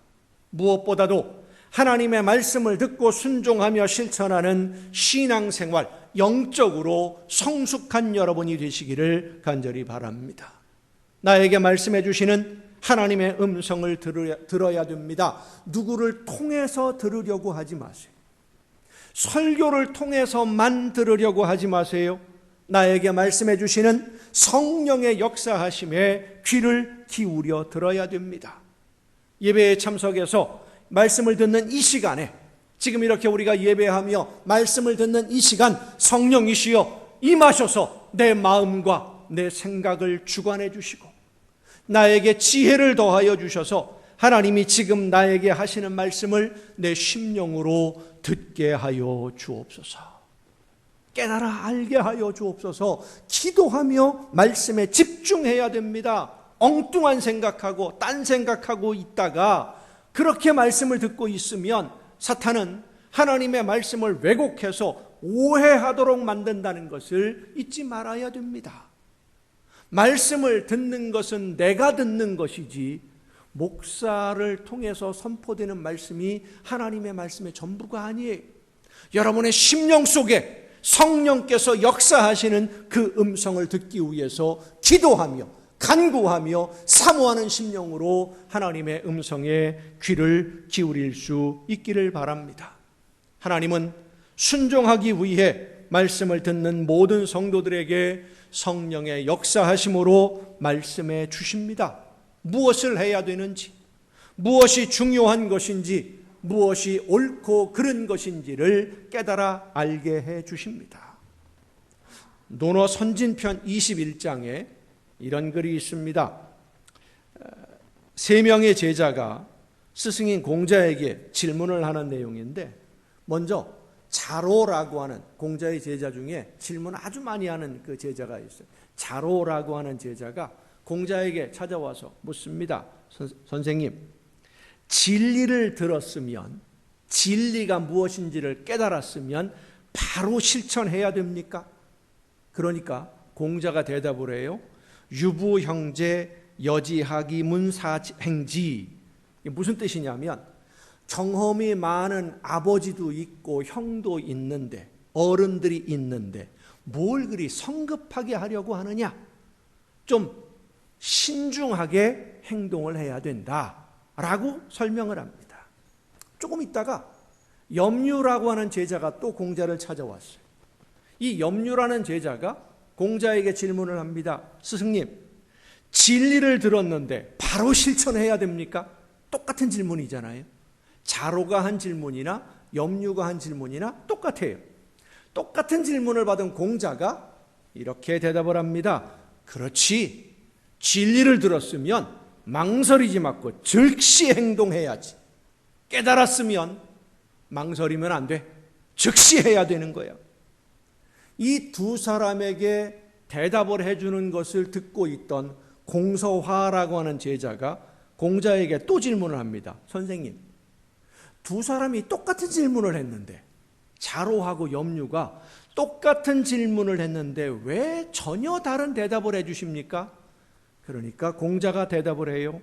Speaker 1: 무엇보다도 하나님의 말씀을 듣고 순종하며 실천하는 신앙생활, 영적으로 성숙한 여러분이 되시기를 간절히 바랍니다. 나에게 말씀해 주시는 하나님의 음성을 들어야 됩니다. 누구를 통해서 들으려고 하지 마세요. 설교를 통해서만 들으려고 하지 마세요. 나에게 말씀해 주시는 성령의 역사하심에 귀를 기울여 들어야 됩니다. 예배에 참석해서 말씀을 듣는 이 시간에, 지금 이렇게 우리가 예배하며 말씀을 듣는 이 시간, 성령이시여 임하셔서 내 마음과 내 생각을 주관해 주시고 나에게 지혜를 더하여 주셔서 하나님이 지금 나에게 하시는 말씀을 내 심령으로 듣게 하여 주옵소서. 깨달아 알게 하여 주옵소서. 기도하며 말씀에 집중해야 됩니다. 엉뚱한 생각하고 딴 생각하고 있다가 그렇게 말씀을 듣고 있으면 사탄은 하나님의 말씀을 왜곡해서 오해하도록 만든다는 것을 잊지 말아야 됩니다. 말씀을 듣는 것은 내가 듣는 것이지 목사를 통해서 선포되는 말씀이 하나님의 말씀의 전부가 아니에요. 여러분의 심령 속에 성령께서 역사하시는 그 음성을 듣기 위해서 기도하며 간구하며 사모하는 심령으로 하나님의 음성에 귀를 기울일 수 있기를 바랍니다. 하나님은 순종하기 위해 말씀을 듣는 모든 성도들에게 성령의 역사하심으로 말씀해 주십니다. 무엇을 해야 되는지, 무엇이 중요한 것인지, 무엇이 옳고 그른 것인지를 깨달아 알게 해 주십니다. 논어 선진편 21장에 이런 글이 있습니다. 3명의 제자가 스승인 공자에게 질문을 하는 내용인데, 먼저 자로라고 하는 공자의 제자 중에 질문을 아주 많이 하는 그 제자가 있어요. 자로라고 하는 제자가 공자에게 찾아와서 묻습니다. 선생님, 진리를 들었으면, 진리가 무엇인지를 깨달았으면 바로 실천해야 됩니까? 그러니까 공자가 대답을 해요. 유부 형제 여지하기 문사행지. 무슨 뜻이냐면, 경험이 많은 아버지도 있고 형도 있는데, 어른들이 있는데 뭘 그리 성급하게 하려고 하느냐? 좀 신중하게 행동을 해야 된다라고 설명을 합니다. 조금 있다가 염류라고 하는 제자가 또 공자를 찾아왔어요. 이 염류라는 제자가 공자에게 질문을 합니다. 스승님, 진리를 들었는데 바로 실천해야 됩니까? 똑같은 질문이잖아요. 자로가 한 질문이나 염류가 한 질문이나 똑같아요. 똑같은 질문을 받은 공자가 이렇게 대답을 합니다. 그렇지, 진리를 들었으면 망설이지 말고 즉시 행동해야지. 깨달았으면 망설이면 안 돼. 즉시 해야 되는 거야. 이 두 사람에게 대답을 해주는 것을 듣고 있던 공서화라고 하는 제자가 공자에게 또 질문을 합니다. 선생님, 두 사람이 똑같은 질문을 했는데, 자로하고 염류가 똑같은 질문을 했는데 왜 전혀 다른 대답을 해주십니까? 그러니까 공자가 대답을 해요.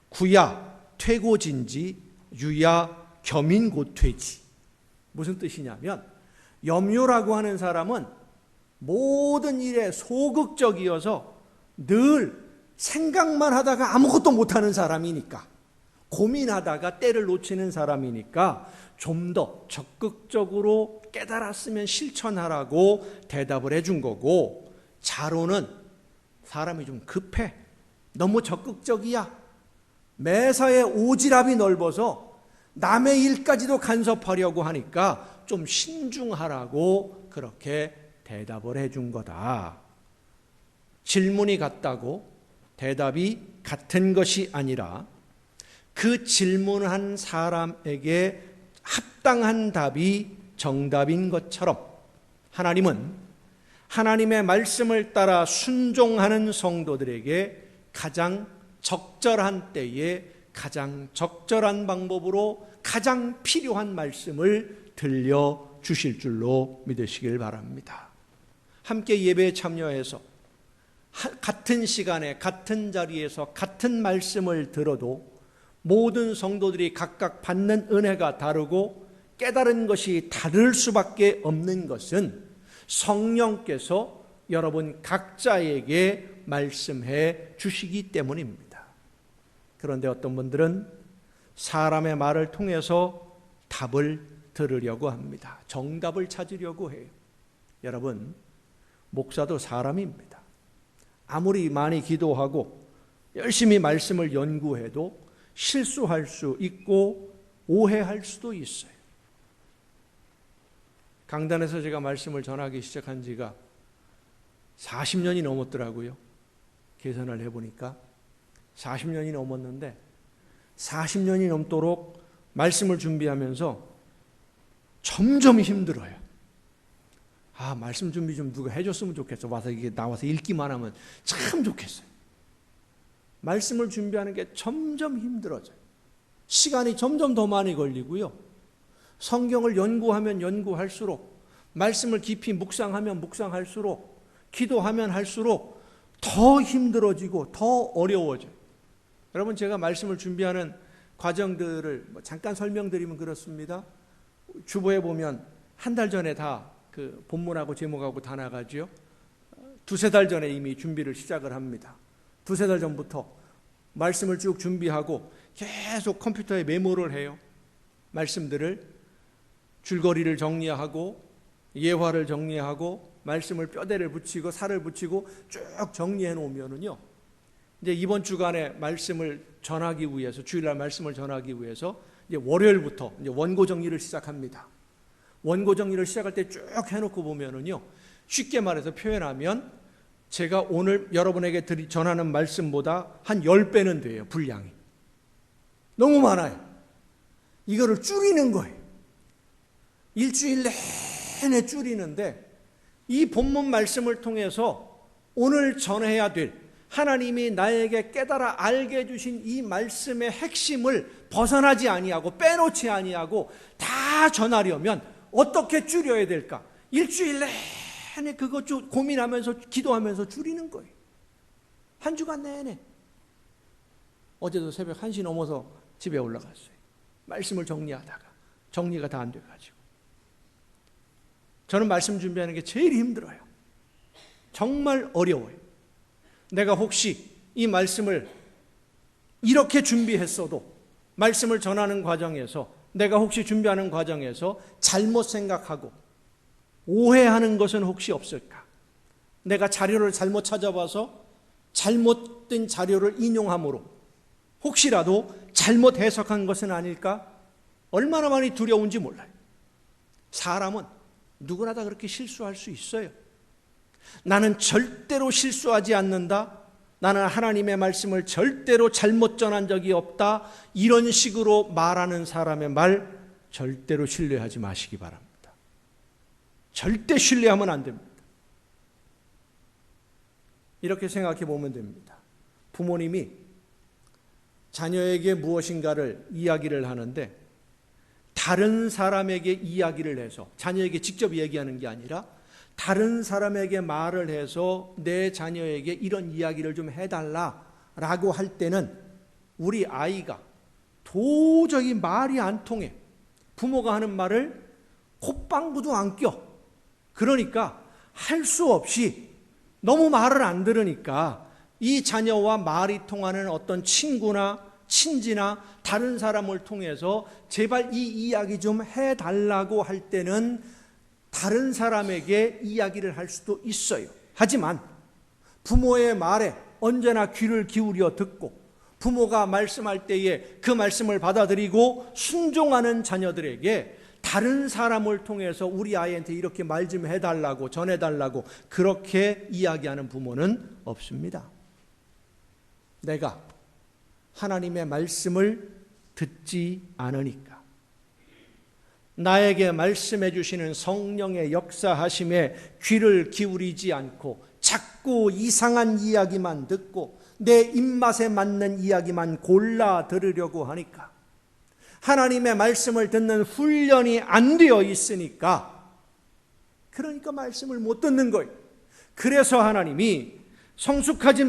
Speaker 1: 구야 퇴고진지 유야 겸인고퇴지. 무슨 뜻이냐면, 염류라고 하는 사람은 모든 일에 소극적이어서 늘 생각만 하다가 아무것도 못하는 사람이니까, 고민하다가 때를 놓치는 사람이니까 좀 더 적극적으로 깨달았으면 실천하라고 대답을 해준 거고, 자로는 사람이 좀 급해, 너무 적극적이야, 매사에 오지랖이 넓어서 남의 일까지도 간섭하려고 하니까 좀 신중하라고 그렇게 대답을 해준 거다. 질문이 같다고 대답이 같은 것이 아니라 그 질문한 사람에게 합당한 답이 정답인 것처럼, 하나님은 하나님의 말씀을 따라 순종하는 성도들에게 가장 적절한 때에 가장 적절한 방법으로 가장 필요한 말씀을 들려주실 줄로 믿으시길 바랍니다. 함께 예배에 참여해서 같은 시간에 같은 자리에서 같은 말씀을 들어도 모든 성도들이 각각 받는 은혜가 다르고 깨달은 것이 다를 수밖에 없는 것은 성령께서 여러분 각자에게 말씀해 주시기 때문입니다. 그런데 어떤 분들은 사람의 말을 통해서 답을 들으려고 합니다. 정답을 찾으려고 해요. 여러분, 목사도 사람입니다. 아무리 많이 기도하고 열심히 말씀을 연구해도 실수할 수 있고 오해할 수도 있어요. 강단에서 제가 말씀을 전하기 시작한 지가 40년이 넘었더라고요. 계산을 해보니까 40년이 넘었는데 40년이 넘도록 말씀을 준비하면서 점점 힘들어요. 말씀 준비 좀 누가 해줬으면 좋겠어. 이게 나와서 읽기만 하면 참 좋겠어요. 말씀을 준비하는 게 점점 힘들어져요. 시간이 점점 더 많이 걸리고요. 성경을 연구하면 연구할수록, 말씀을 깊이 묵상하면 묵상할수록, 기도하면 할수록 더 힘들어지고 더 어려워져요. 여러분, 제가 말씀을 준비하는 과정들을 잠깐 설명드리면 그렇습니다. 주보에 보면 한 달 전에 다 그 본문하고 제목하고 다 나가죠. 두세 달 전에 이미 준비를 시작을 합니다. 두세 달 전부터 말씀을 쭉 준비하고 계속 컴퓨터에 메모를 해요. 말씀들을, 줄거리를 정리하고 예화를 정리하고 말씀을 뼈대를 붙이고 살을 붙이고 쭉 정리해 놓으면은요, 이제 이번 주간에 말씀을 전하기 위해서, 주일날 말씀을 전하기 위해서 이제 월요일부터 이제 원고 정리를 시작합니다. 원고 정리를 시작할 때 쭉 해놓고 보면은요, 쉽게 말해서 표현하면 제가 오늘 여러분에게 전하는 말씀보다 한 10배는 돼요. 분량이 너무 많아요. 이거를 줄이는 거예요. 일주일 내내 줄이는데, 이 본문 말씀을 통해서 오늘 전해야 될 하나님이 나에게 깨달아 알게 해주신 이 말씀의 핵심을 벗어나지 아니하고 빼놓지 아니하고 다 전하려면 어떻게 줄여야 될까? 일주일 내내 그것 고민하면서 기도하면서 줄이는 거예요. 한 주간 내내. 어제도 새벽 1시 넘어서 집에 올라갔어요. 말씀을 정리하다가 정리가 다 안 돼가지고. 저는 말씀 준비하는 게 제일 힘들어요. 정말 어려워요. 내가 혹시 이 말씀을 이렇게 준비했어도 말씀을 전하는 과정에서, 내가 혹시 준비하는 과정에서 잘못 생각하고 오해하는 것은 혹시 없을까? 내가 자료를 잘못 찾아봐서 잘못된 자료를 인용함으로 혹시라도 잘못 해석한 것은 아닐까? 얼마나 많이 두려운지 몰라요. 사람은 누구나 다 그렇게 실수할 수 있어요. 나는 절대로 실수하지 않는다, 나는 하나님의 말씀을 절대로 잘못 전한 적이 없다, 이런 식으로 말하는 사람의 말 절대로 신뢰하지 마시기 바랍니다. 절대 신뢰하면 안 됩니다. 이렇게 생각해 보면 됩니다. 부모님이 자녀에게 무엇인가를 이야기를 하는데 다른 사람에게 이야기를 해서, 자녀에게 직접 얘기하는 게 아니라 다른 사람에게 말을 해서 내 자녀에게 이런 이야기를 좀 해달라라고 할 때는 우리 아이가 도저히 말이 안 통해. 부모가 하는 말을 콧방구도 안 껴. 그러니까 할 수 없이 너무 말을 안 들으니까 이 자녀와 말이 통하는 어떤 친구나 친지나 다른 사람을 통해서 제발 이 이야기 좀 해달라고 할 때는 다른 사람에게 이야기를 할 수도 있어요. 하지만 부모의 말에 언제나 귀를 기울여 듣고 부모가 말씀할 때에 그 말씀을 받아들이고 순종하는 자녀들에게 다른 사람을 통해서 우리 아이한테 이렇게 말 좀 해달라고 전해달라고 그렇게 이야기하는 부모는 없습니다. 내가 하나님의 말씀을 듣지 않으니까, 나에게 말씀해 주시는 성령의 역사하심에 귀를 기울이지 않고 자꾸 이상한 이야기만 듣고 내 입맛에 맞는 이야기만 골라 들으려고 하니까, 하나님의 말씀을 듣는 훈련이 안 되어 있으니까, 그러니까 말씀을 못 듣는 거예요. 그래서 하나님이 성숙하지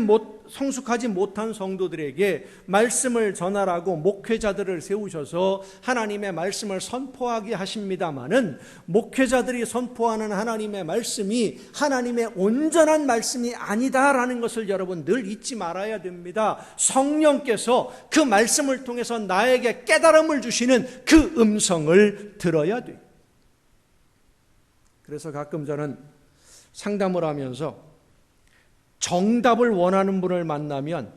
Speaker 1: 못한 성도들에게 말씀을 전하라고 목회자들을 세우셔서 하나님의 말씀을 선포하게 하십니다마는, 목회자들이 선포하는 하나님의 말씀이 하나님의 온전한 말씀이 아니다라는 것을 여러분 늘 잊지 말아야 됩니다. 성령께서 그 말씀을 통해서 나에게 깨달음을 주시는 그 음성을 들어야 돼요. 그래서 가끔 저는 상담을 하면서 정답을 원하는 분을 만나면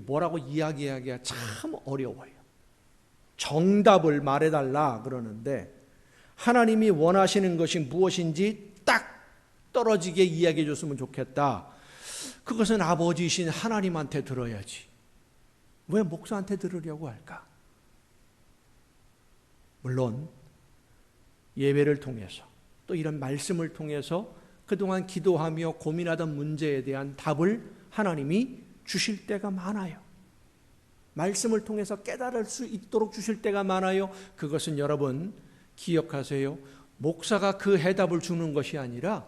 Speaker 1: 뭐라고 이야기하기가 참 어려워요. 정답을 말해달라 그러는데 하나님이 원하시는 것이 무엇인지 딱 떨어지게 이야기해 줬으면 좋겠다. 그것은 아버지이신 하나님한테 들어야지. 왜 목사한테 들으려고 할까? 물론 예배를 통해서 또 이런 말씀을 통해서 그동안 기도하며 고민하던 문제에 대한 답을 하나님이 주실 때가 많아요. 말씀을 통해서 깨달을 수 있도록 주실 때가 많아요. 그것은 여러분 기억하세요. 목사가 그 해답을 주는 것이 아니라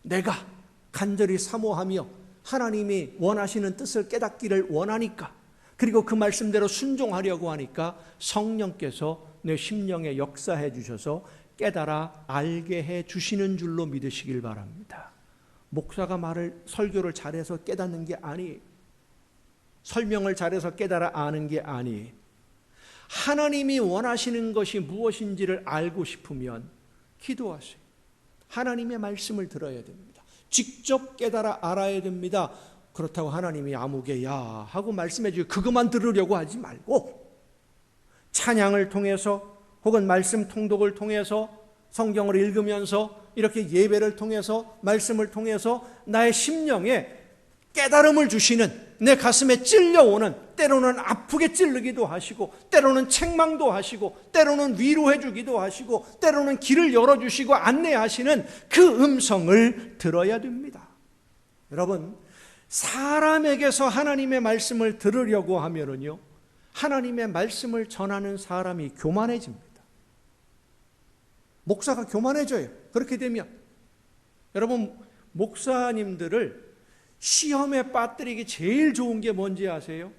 Speaker 1: 내가 간절히 사모하며 하나님이 원하시는 뜻을 깨닫기를 원하니까, 그리고 그 말씀대로 순종하려고 하니까 성령께서 내 심령에 역사해 주셔서 깨달아 알게 해 주시는 줄로 믿으시길 바랍니다. 목사가 설교를 잘해서 깨닫는 게 아니에요. 설명을 잘해서 깨달아 아는 게 아니에요. 하나님이 원하시는 것이 무엇인지를 알고 싶으면 기도하세요. 하나님의 말씀을 들어야 됩니다. 직접 깨달아 알아야 됩니다. 그렇다고 하나님이 아무개야 하고 말씀해 주고 그것만 들으려고 하지 말고, 찬양을 통해서 혹은 말씀 통독을 통해서 성경을 읽으면서 이렇게 예배를 통해서 말씀을 통해서 나의 심령에 깨달음을 주시는, 내 가슴에 찔려오는, 때로는 아프게 찌르기도 하시고 때로는 책망도 하시고 때로는 위로해 주기도 하시고 때로는 길을 열어주시고 안내하시는 그 음성을 들어야 됩니다. 여러분, 사람에게서 하나님의 말씀을 들으려고 하면은요, 하나님의 말씀을 전하는 사람이 교만해집니다. 목사가 교만해져요. 그렇게 되면 여러분, 목사님들을 시험에 빠뜨리기 제일 좋은 게 뭔지 아세요?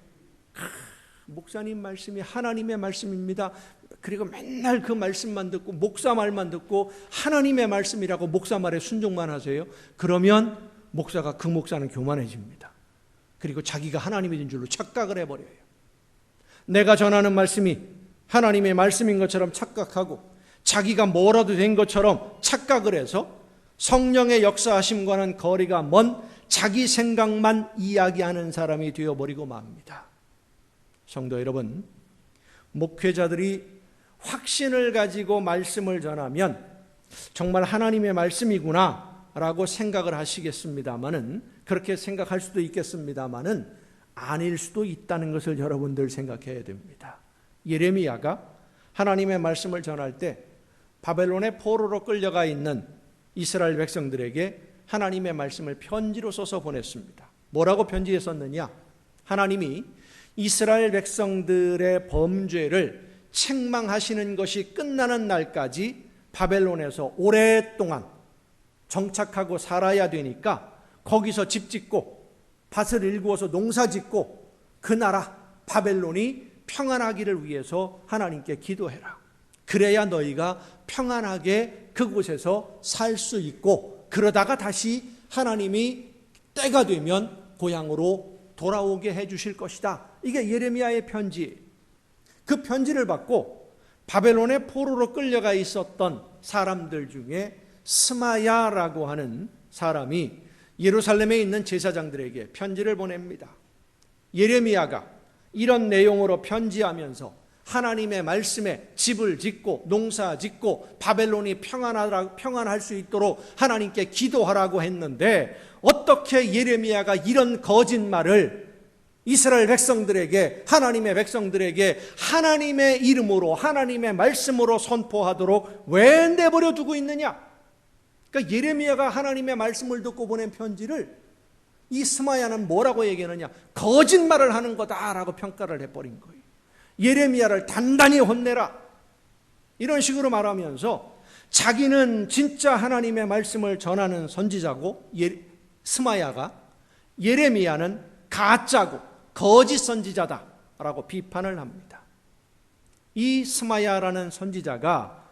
Speaker 1: 목사님 말씀이 하나님의 말씀입니다. 그리고 맨날 그 말씀만 듣고 목사 말만 듣고 하나님의 말씀이라고 목사 말에 순종만 하세요. 그러면 목사가, 그 목사는 교만해집니다. 그리고 자기가 하나님이 된 줄로 착각을 해버려요. 내가 전하는 말씀이 하나님의 말씀인 것처럼 착각하고 자기가 뭐라도 된 것처럼 착각을 해서 성령의 역사하심과는 거리가 먼 자기 생각만 이야기하는 사람이 되어버리고 맙니다. 성도 여러분, 목회자들이 확신을 가지고 말씀을 전하면 정말 하나님의 말씀이구나 라고 생각을 하시겠습니다마는, 그렇게 생각할 수도 있겠습니다마는 아닐 수도 있다는 것을 여러분들 생각해야 됩니다. 예레미야가 하나님의 말씀을 전할 때 바벨론의 포로로 끌려가 있는 이스라엘 백성들에게 하나님의 말씀을 편지로 써서 보냈습니다. 뭐라고 편지에 썼느냐? 하나님이 이스라엘 백성들의 범죄를 책망하시는 것이 끝나는 날까지 바벨론에서 오랫동안 정착하고 살아야 되니까 거기서 집 짓고 밭을 일구어서 농사 짓고 그 나라 바벨론이 평안하기를 위해서 하나님께 기도해라. 그래야 너희가 평안하게 그곳에서 살 수 있고 그러다가 다시 하나님이 때가 되면 고향으로 돌아오게 해주실 것이다. 이게 예레미야의 편지. 그 편지를 받고 바벨론의 포로로 끌려가 있었던 사람들 중에 스마야라고 하는 사람이 예루살렘에 있는 제사장들에게 편지를 보냅니다. 예레미야가 이런 내용으로 편지하면서 하나님의 말씀에 집을 짓고 농사 짓고 바벨론이 평안할 수 있도록 하나님께 기도하라고 했는데, 어떻게 예레미야가 이런 거짓말을 이스라엘 백성들에게, 하나님의 백성들에게 하나님의 이름으로, 하나님의 말씀으로 선포하도록 왜 내버려 두고 있느냐? 그러니까 예레미야가 하나님의 말씀을 듣고 보낸 편지를 이 스마야는 뭐라고 얘기하느냐? 거짓말을 하는 거다라고 평가를 해버린 거예요. 예레미야를 단단히 혼내라, 이런 식으로 말하면서 자기는 진짜 하나님의 말씀을 전하는 선지자고, 스마야가, 예레미야는 가짜고 거짓 선지자다라고 비판을 합니다. 이 스마야라는 선지자가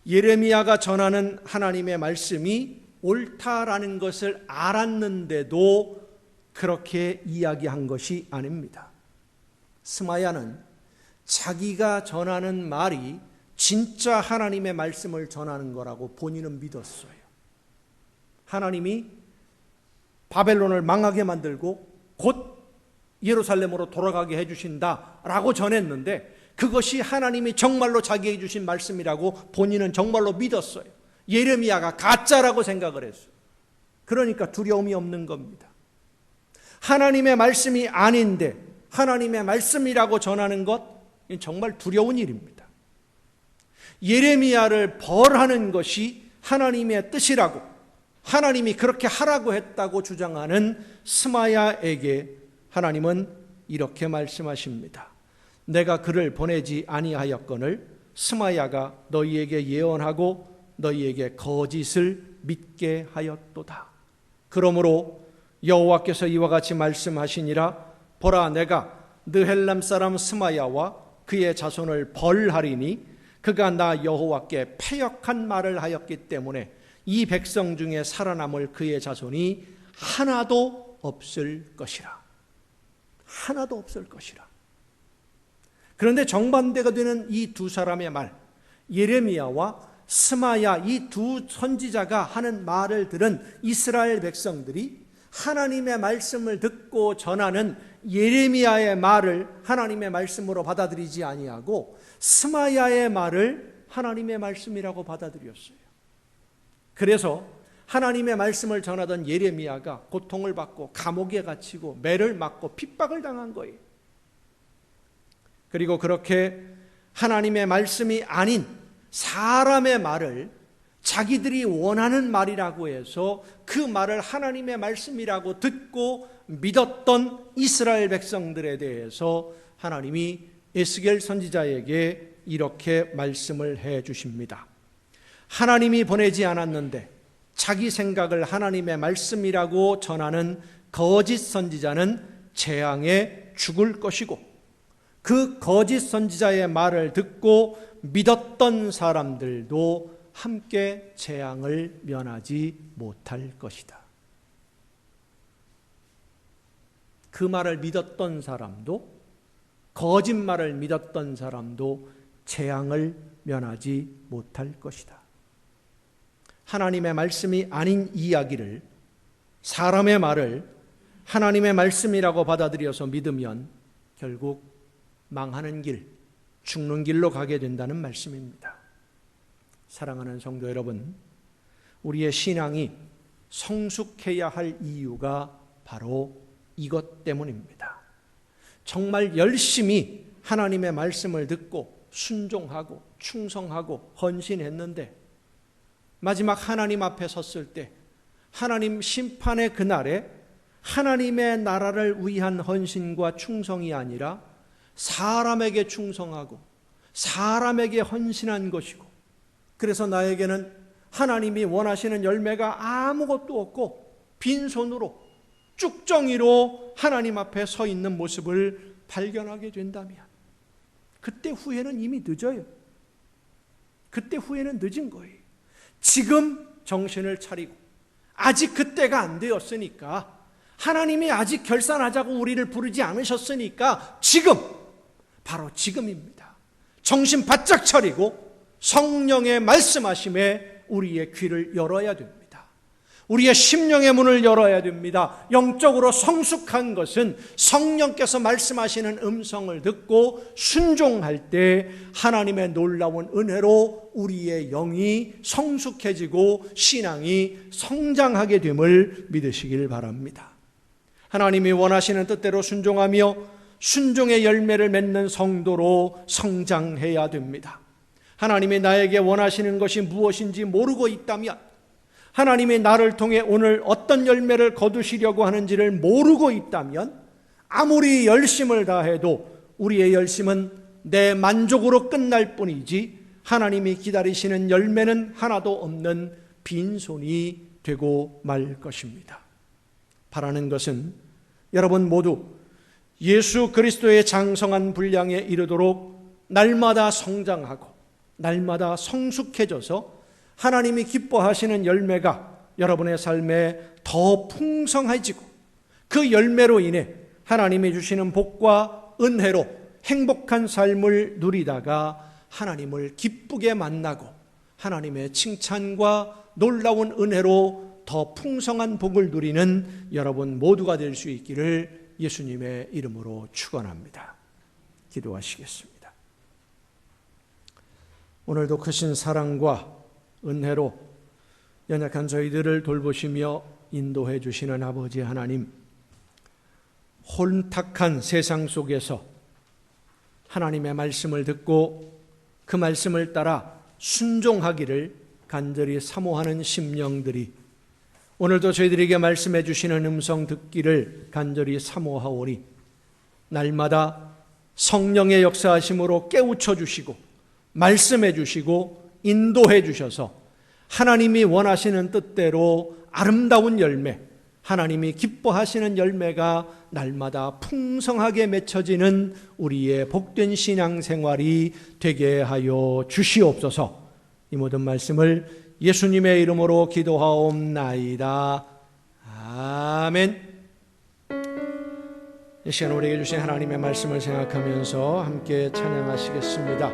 Speaker 1: 예레미야가 전하는 하나님의 말씀이 옳다라는 것을 알았는데도 그렇게 이야기한 것이 아닙니다. 스마야는 자기가 전하는 말이 진짜 하나님의 말씀을 전하는 거라고 본인은 믿었어요. 하나님이 바벨론을 망하게 만들고 곧 예루살렘으로 돌아가게 해주신다라고 전했는데, 그것이 하나님이 정말로 자기에게 주신 말씀이라고 본인은 정말로 믿었어요. 예레미야가 가짜라고 생각을 했어요. 그러니까 두려움이 없는 겁니다. 하나님의 말씀이 아닌데 하나님의 말씀이라고 전하는 것, 정말 두려운 일입니다. 예레미야를 벌하는 것이 하나님의 뜻이라고, 하나님이 그렇게 하라고 했다고 주장하는 스마야에게 하나님은 이렇게 말씀하십니다. 내가 그를 보내지 아니하였거늘 스마야가 너희에게 예언하고 너희에게 거짓을 믿게 하였도다. 그러므로 여호와께서 이와 같이 말씀하시니라. 보라, 내가 느헬람 사람 스마야와 그의 자손을 벌하리니 그가 나 여호와께 패역한 말을 하였기 때문에 이 백성 중에 살아남을 그의 자손이 하나도 없을 것이라. 하나도 없을 것이라. 그런데 정반대가 되는 이 두 사람의 말, 예레미야와 스마야, 이 두 선지자가 하는 말을 들은 이스라엘 백성들이 하나님의 말씀을 듣고 전하는 예레미야의 말을 하나님의 말씀으로 받아들이지 아니하고 스마야의 말을 하나님의 말씀이라고 받아들였어요. 그래서 하나님의 말씀을 전하던 예레미야가 고통을 받고 감옥에 갇히고 매를 맞고 핍박을 당한 거예요. 그리고 그렇게 하나님의 말씀이 아닌 사람의 말을 자기들이 원하는 말이라고 해서 그 말을 하나님의 말씀이라고 듣고 믿었던 이스라엘 백성들에 대해서 하나님이 에스겔 선지자에게 이렇게 말씀을 해 주십니다. 하나님이 보내지 않았는데 자기 생각을 하나님의 말씀이라고 전하는 거짓 선지자는 재앙에 죽을 것이고, 그 거짓 선지자의 말을 듣고 믿었던 사람들도 함께 재앙을 면하지 못할 것이다. 그 말을 믿었던 사람도, 거짓말을 믿었던 사람도 재앙을 면하지 못할 것이다. 하나님의 말씀이 아닌 이야기를, 사람의 말을 하나님의 말씀이라고 받아들여서 믿으면 결국 망하는 길, 죽는 길로 가게 된다는 말씀입니다. 사랑하는 성도 여러분, 우리의 신앙이 성숙해야 할 이유가 바로 이것 때문입니다. 정말 열심히 하나님의 말씀을 듣고 순종하고 충성하고 헌신했는데 마지막 하나님 앞에 섰을 때, 하나님 심판의 그날에 하나님의 나라를 위한 헌신과 충성이 아니라 사람에게 충성하고 사람에게 헌신한 것이고, 그래서 나에게는 하나님이 원하시는 열매가 아무것도 없고 빈손으로 쭉정이로 하나님 앞에 서 있는 모습을 발견하게 된다면, 그때 후회는 이미 늦어요. 그때 후회는 늦은 거예요. 지금 정신을 차리고 아직 그때가 안 되었으니까, 하나님이 아직 결산하자고 우리를 부르지 않으셨으니까 지금, 바로 지금입니다. 정신 바짝 차리고 성령의 말씀하심에 우리의 귀를 열어야 됩니다. 우리의 심령의 문을 열어야 됩니다. 영적으로 성숙한 것은 성령께서 말씀하시는 음성을 듣고 순종할 때 하나님의 놀라운 은혜로 우리의 영이 성숙해지고 신앙이 성장하게 됨을 믿으시길 바랍니다. 하나님이 원하시는 뜻대로 순종하며 순종의 열매를 맺는 성도로 성장해야 됩니다. 하나님이 나에게 원하시는 것이 무엇인지 모르고 있다면, 하나님이 나를 통해 오늘 어떤 열매를 거두시려고 하는지를 모르고 있다면, 아무리 열심을 다해도 우리의 열심은 내 만족으로 끝날 뿐이지 하나님이 기다리시는 열매는 하나도 없는 빈손이 되고 말 것입니다. 바라는 것은 여러분 모두 예수 그리스도의 장성한 분량에 이르도록 날마다 성장하고 날마다 성숙해져서 하나님이 기뻐하시는 열매가 여러분의 삶에 더 풍성해지고, 그 열매로 인해 하나님이 주시는 복과 은혜로 행복한 삶을 누리다가 하나님을 기쁘게 만나고 하나님의 칭찬과 놀라운 은혜로 더 풍성한 복을 누리는 여러분 모두가 될 수 있기를 예수님의 이름으로 축원합니다. 기도하시겠습니다. 오늘도 크신 사랑과 은혜로 연약한 저희들을 돌보시며 인도해 주시는 아버지 하나님, 혼탁한 세상 속에서 하나님의 말씀을 듣고 그 말씀을 따라 순종하기를 간절히 사모하는 심령들이 오늘도 저희들에게 말씀해 주시는 음성 듣기를 간절히 사모하오니, 날마다 성령의 역사하심으로 깨우쳐 주시고 말씀해 주시고 인도해 주셔서 하나님이 원하시는 뜻대로 아름다운 열매, 하나님이 기뻐하시는 열매가 날마다 풍성하게 맺혀지는 우리의 복된 신앙생활이 되게 하여 주시옵소서. 이 모든 말씀을 예수님의 이름으로 기도하옵나이다. 아멘. 이 시간 우리에게 주신 하나님의 말씀을 생각하면서 함께 찬양하시겠습니다.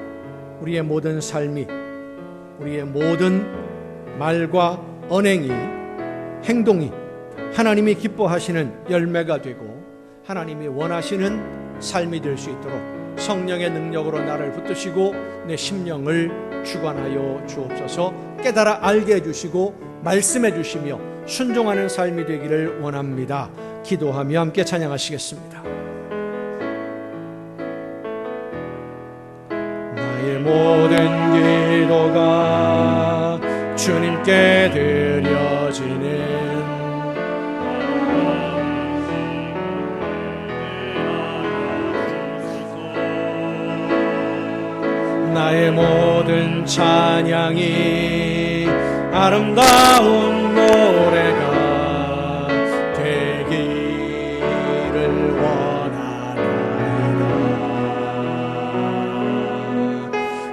Speaker 1: 우리의 모든 삶이, 우리의 모든 말과 언행이, 행동이 하나님이 기뻐하시는 열매가 되고 하나님이 원하시는 삶이 될 수 있도록 성령의 능력으로 나를 붙드시고 내 심령을 주관하여 주옵소서. 깨달아 알게 해주시고 말씀해 주시며 순종하는 삶이 되기를 원합니다. 기도하며 함께 찬양하시겠습니다. 나의 모든 기도가 주님께 드려지는 나의 모든 찬양이 아름다운 노래가 되기를 원하나이다.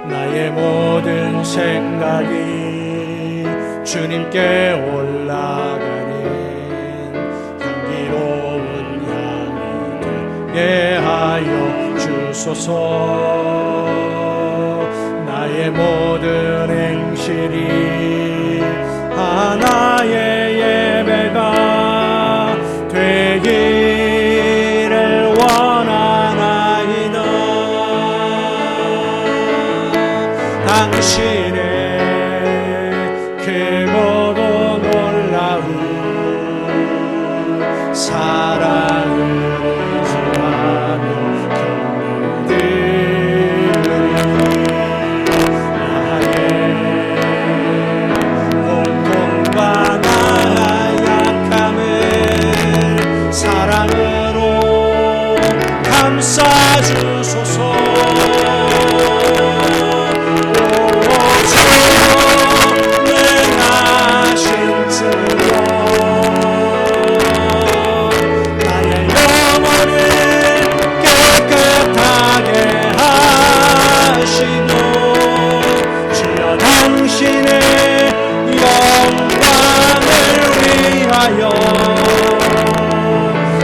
Speaker 1: 나의 모든 생각이 주님께 올라가는 향기로운 향이 되게 하여 주소서. 나의 모든 행실이 하나의 예배가 되기를 원하나이다. 당신의 크고도 놀라운 사랑을 의지하며 감싸주소서. 전능하신 주여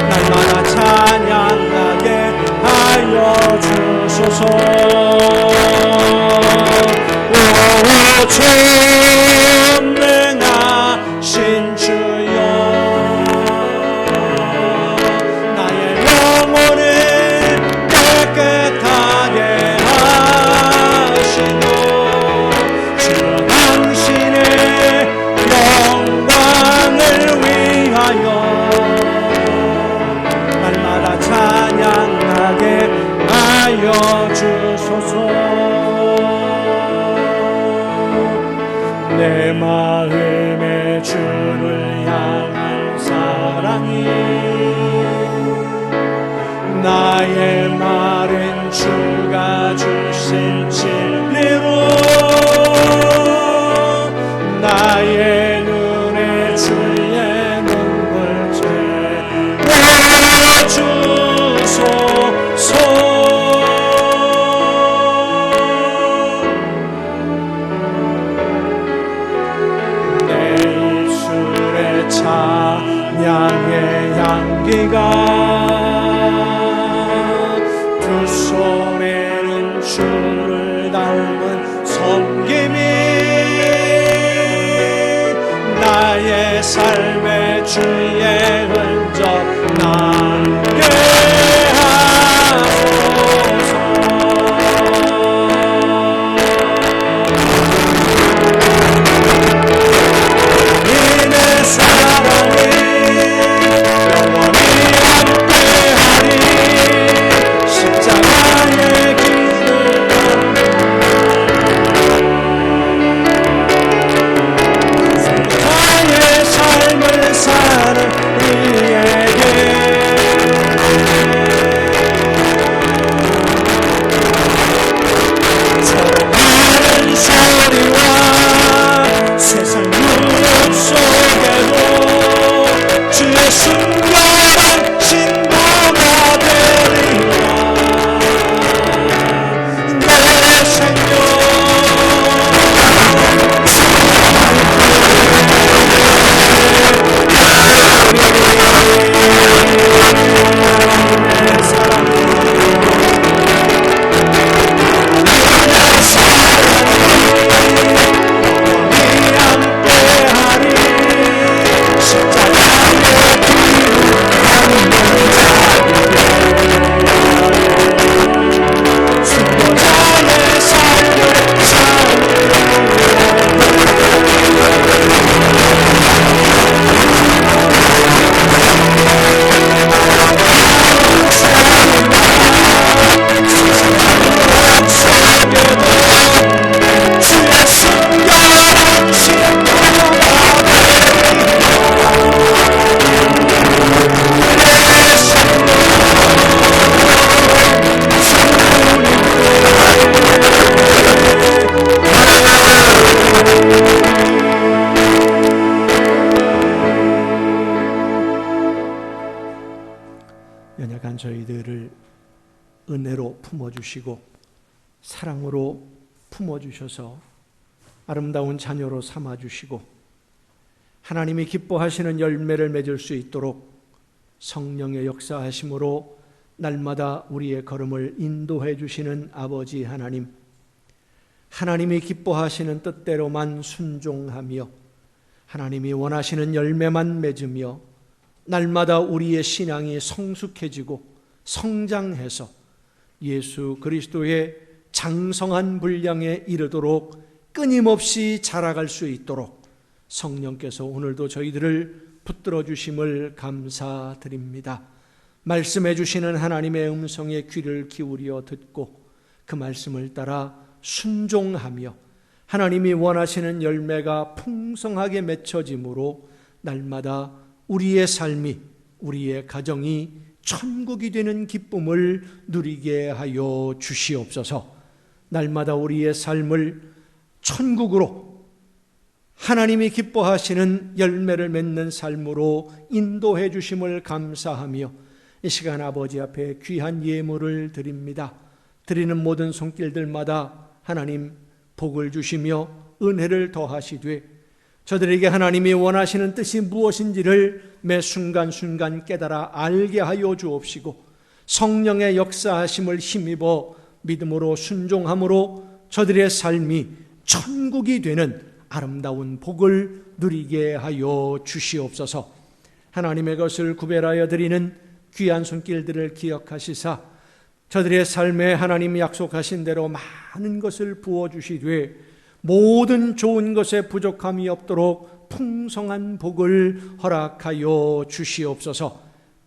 Speaker 1: 날마다 찬양하게 하여 주소서. 오 전능하신 주여, 나의 영혼을 깨끗하게 하시고 주 당신의 영광을 위하여 날마다 찬양하게 하여 주소서. 내 마음에 주를 향한 사랑이 나의 말은 주가 주신 진리로 나의 눈에 주의 눈물을 채워주소서. 내 입술에 찬양의 향기가 두 손에는 주를 닮은 섬김이 나의 삶에 주의 흔적 남게 하소서. 이내 사랑이 영원히 함께하리. 십자가의 길을 나의 삶을 사는 이에게 조롱하는 소리와 세상 무력 속에도 주의 순결한 신부가 되리라. 내 생명 연약한 저희들을 은혜로 품어주시고 사랑으로 품어주셔서 아름다운 자녀로 삼아주시고 하나님이 기뻐하시는 열매를 맺을 수 있도록 성령의 역사하심으로 날마다 우리의 걸음을 인도해 주시는 아버지 하나님, 하나님이 기뻐하시는 뜻대로만 순종하며 하나님이 원하시는 열매만 맺으며 날마다 우리의 신앙이 성숙해지고 성장해서 예수 그리스도의 장성한 분량에 이르도록 끊임없이 자라갈 수 있도록 성령께서 오늘도 저희들을 붙들어 주심을 감사드립니다. 말씀해 주시는 하나님의 음성에 귀를 기울여 듣고 그 말씀을 따라 순종하며 하나님이 원하시는 열매가 풍성하게 맺혀짐으로 날마다 우리의 삶이, 우리의 가정이 천국이 되는 기쁨을 누리게 하여 주시옵소서. 날마다 우리의 삶을 천국으로 하나님이 기뻐하시는 열매를 맺는 삶으로 인도해 주심을 감사하며 이 시간 아버지 앞에 귀한 예물을 드립니다. 드리는 모든 손길들마다 하나님 복을 주시며 은혜를 더하시되 저들에게 하나님이 원하시는 뜻이 무엇인지를 매 순간순간 깨달아 알게 하여 주옵시고 성령의 역사하심을 힘입어 믿음으로 순종함으로 저들의 삶이 천국이 되는 아름다운 복을 누리게 하여 주시옵소서. 하나님의 것을 구별하여 드리는 귀한 손길들을 기억하시사 저들의 삶에 하나님이 약속하신 대로 많은 것을 부어주시되 모든 좋은 것에 부족함이 없도록 풍성한 복을 허락하여 주시옵소서.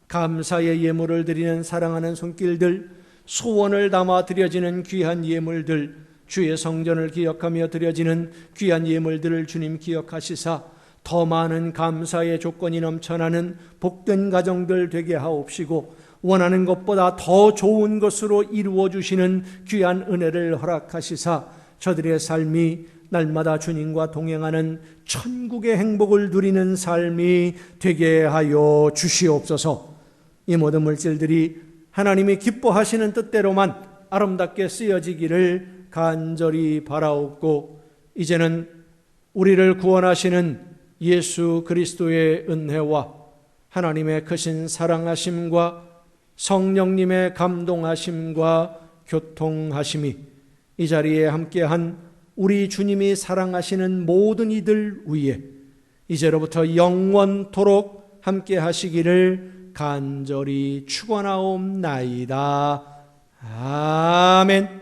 Speaker 1: 감사의 예물을 드리는 사랑하는 손길들, 소원을 담아 드려지는 귀한 예물들, 주의 성전을 기억하며 드려지는 귀한 예물들을 주님 기억하시사 더 많은 감사의 조건이 넘쳐나는 복된 가정들 되게 하옵시고 원하는 것보다 더 좋은 것으로 이루어 주시는 귀한 은혜를 허락하시사 저들의 삶이 날마다 주님과 동행하는 천국의 행복을 누리는 삶이 되게 하여 주시옵소서. 이 모든 물질들이 하나님이 기뻐하시는 뜻대로만 아름답게 쓰여지기를 간절히 바라옵고 이제는 우리를 구원하시는 예수 그리스도의 은혜와 하나님의 크신 사랑하심과 성령님의 감동하심과 교통하심이 이 자리에 함께한 우리 주님이 사랑하시는 모든 이들 위에 이제로부터 영원토록 함께 하시기를 간절히 축원하옵나이다. 아멘.